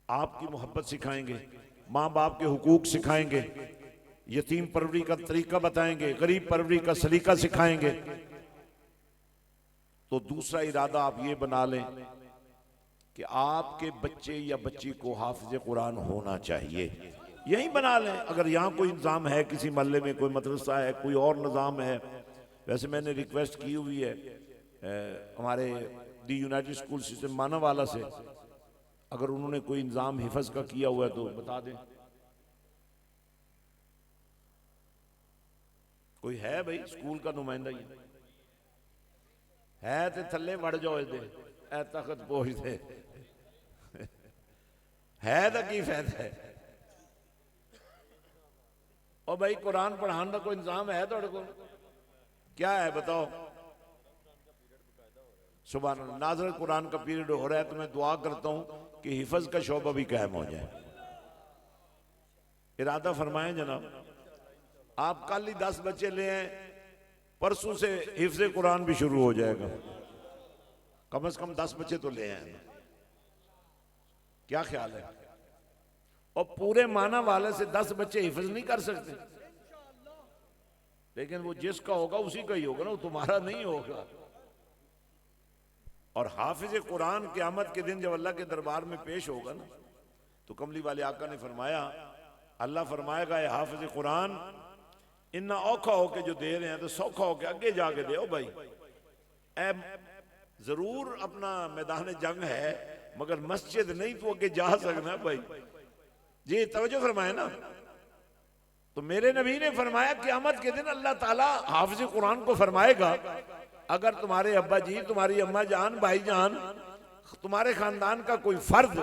आपकी मोहब्बत सिखाएंगे, माँ बाप के हुकूक सिखाएंगे, यतीम परवरी का तरीका बताएंगे, गरीब परवरी का सलीका सिखाएंगे। तो दूसरा इरादा आप ये बना लें कि आपके बच्चे या बच्ची को हाफिज कुरान होना चाहिए, यही बना लें। अगर यहाँ कोई इंतजाम है, किसी मोहल्ले में कोई मदरसा है, कोई और निज़ाम है, वैसे मैंने रिक्वेस्ट की हुई है हमारे दी यूनाइटेड स्कूल सिस्टम मानावाला से, अगर उन्होंने कोई इंतजाम हिफज का किया हुआ है तो बता दें। कोई है भाई स्कूल का नुमाइंदा? ही है तो थले वड़ जाओ, ए तखत पहुंच दे है तो की फायदा है। और भाई कुरान पढ़ाने का कोई इंतजाम है थोड़े को? क्या है बताओ? सुबह नाज़िल कुरान का पीरियड हो रहा है, तो मैं दुआ करता हूं कि हिफज का शोबा भी कायम हो जाए। इरादा फरमाएं जनाब, आप कल ही 10 बच्चे ले आए, परसों से हिफ्ज़ कुरान भी शुरू हो जाएगा। कम से कम 10 बच्चे तो ले आए, क्या ख्याल है? और पूरे माना वाले से 10 बच्चे हिफ्ज़ नहीं कर सकते, लेकिन वो जिसका होगा उसी का ही होगा ना, वो तुम्हारा नहीं होगा। और हाफिज कुरान क़यामत के दिन जब अल्लाह के दरबार में पेश होगा ना, तो कमली वाले आका ने फरमाया, अल्लाह फरमाएगा ये हाफिज कुरान इन्ना औखा होके जो दे रहे हैं तो सौखा होके आगे जाके दो भाई। जरूर अपना मैदान जंग है, मगर मस्जिद नहीं तो आगे जा सकना भाई। जी तवज्जो फरमाए ना। तो मेरे नबी ने फरमाया क़यामत के दिन अल्लाह ताला हाफिज कुरान को फरमाएगा, अगर तुम्हारे अब्बा जी, तुम्हारी अम्मा जान, भाई जान, तुम्हारे खानदान का कोई फर्द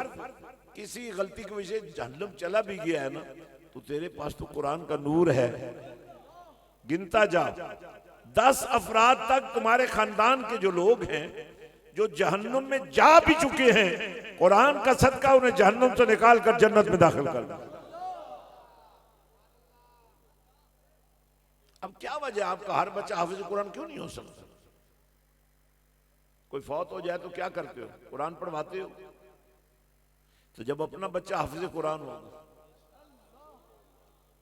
किसी गलती की वजह से जहन्नम चला भी गया है ना, तो तेरे पास तो कुरान का नूर है, गिनता जा 10 अफराद तक तुम्हारे खानदान के जो लोग हैं जो जहन्नुम में जा भी चुके हैं, कुरान का सदका उन्हें जहन्नुम से निकाल कर जन्नत में दाखिल कर दो। अब क्या वजह आपका हर बच्चा हाफिज कुरान क्यों नहीं हो सकता? कोई फौत हो जाए तो क्या करते हो? कुरान पढ़वाते हो। तो जब अपना बच्चा हाफिज कुरान होगा,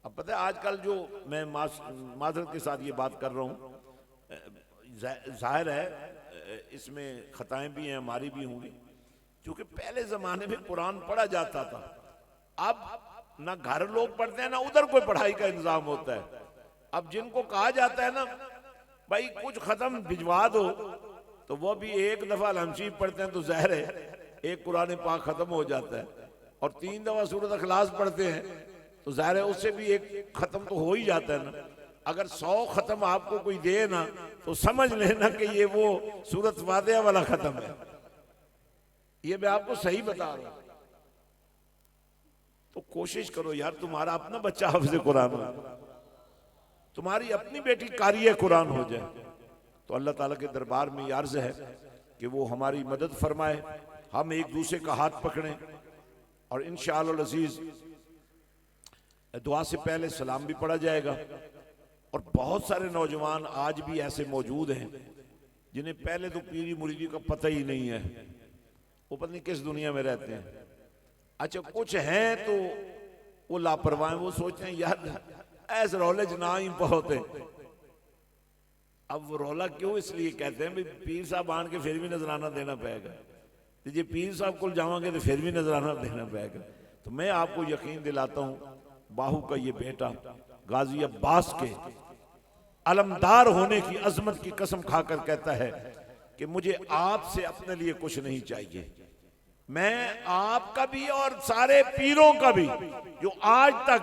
अब पता है आजकल जो मैं माजरत के साथ ये बात कर रहा हूं, जाहिर है इसमें खताएं भी हैं, हमारी भी होंगी, क्योंकि पहले जमाने में कुरान पढ़ा जाता था। अब ना घर लोग पढ़ते हैं ना उधर कोई पढ़ाई का इंतजाम होता है। अब जिनको कहा जाता है ना भाई कुछ खत्म भिजवा दो, तो वो भी एक दफा अलहमशीफ पढ़ते हैं तो ज़ाहिर है एक कुरान पाक खत्म हो जाता है, और 3 दफा सूरत अखलास पढ़ते हैं तो ज़ाहिर है उससे भी एक खत्म तो हो ही जाता है ना। अगर 100 खत्म आपको कोई दे ना तो समझ लेना कि ये वो सूरत वादिया वाला खत्म है। ये मैं आपको सही बता रहा हूं। तो कोशिश करो यार, तुम्हारा अपना बच्चा हाफिज़ कुरान हो, तुम्हारी अपनी बेटी कारिए कुरान हो जाए, तो अल्लाह ताला के दरबार में ये अर्ज है कि वो हमारी मदद फरमाए, हम एक दूसरे का हाथ पकड़ें, और इंशाअल्लाह अज़ीज़ दुआ से पहले सलाम भी पढ़ा जाएगा। और बहुत सारे नौजवान आज भी ऐसे मौजूद हैं जिन्हें पहले तो पीरी मुरीदी का पता ही नहीं है, वो पता नहीं किस दुनिया में रहते हैं। अच्छा कुछ हैं तो वो लापरवाह हैं, वो सोचते हैं यार ऐसे रौले जना ही बहुत है। अब वो रौला क्यों इसलिए कहते हैं, भाई पीर साहब आन के फिर भी नजराना देना पड़ेगा, तो जी पीर साहब को जाओगे तो फिर भी नजराना देना पड़ेगा। तो मैं आपको यकीन दिलाता हूँ, बाहू का ये बेटा गाजी अब्बास के अलमदार होने की अजमत की कसम खाकर कहता है कि मुझे आपसे अपने लिए कुछ नहीं चाहिए, मैं आपका भी और सारे पीरों का भी जो आज तक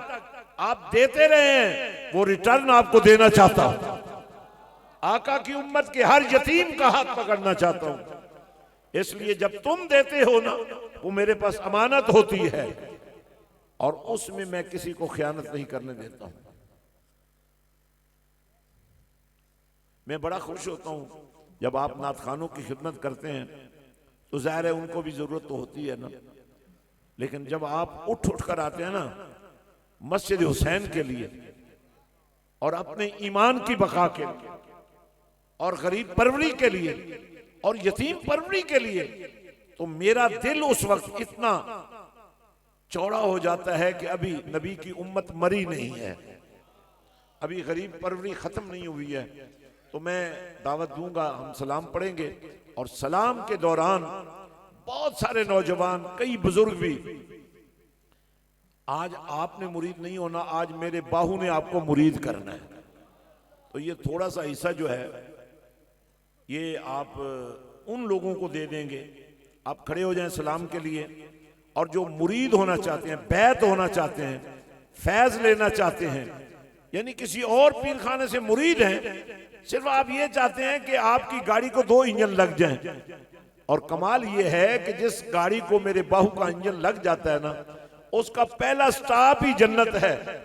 आप देते रहे हैं वो रिटर्न आपको देना चाहता हूं। आका की उम्मत के हर यतीम का हाथ पकड़ना चाहता हूं। इसलिए जब तुम देते हो ना, वो मेरे पास अमानत होती है और उसमें मैं किसी को खयानत नहीं करने देता हूं। मैं बड़ा खुश होता हूं जब आप नात खानों की खिदमत करते हैं, तो जाहिर है उनको भी जरूरत तो होती है ना, लेकिन जब आप उठ उठ कर आते हैं ना मस्जिद हुसैन के लिए और अपने ईमान की बका के लिए और गरीब परवरी के लिए और यतीम परवरी के लिए, तो मेरा दिल उस वक्त इतना चौड़ा हो जाता है कि अभी नबी की उम्मत मरी नहीं है, अभी गरीब परवरी खत्म नहीं हुई है। तो मैं दावत दूंगा, हम सलाम पढ़ेंगे और सलाम के दौरान बहुत सारे नौजवान, कई बुजुर्ग भी, आज आपने मुरीद नहीं होना, आज मेरे बाहू ने आपको मुरीद करना है। तो ये थोड़ा सा हिस्सा जो है ये आप उन लोगों को दे देंगे। आप खड़े हो जाएं सलाम के लिए, और जो मुरीद होना चाहते हैं, बैत होना चाहते हैं, फैज लेना चाहते हैं, यानी किसी और पीर खाने से मुरीद हैं, सिर्फ आप ये चाहते हैं कि आपकी गाड़ी को 2 इंजन लग जाएं, और कमाल ये है कि जिस गाड़ी को मेरे बाहू का इंजन लग जाता है ना, उसका पहला स्टॉप ही जन्नत है।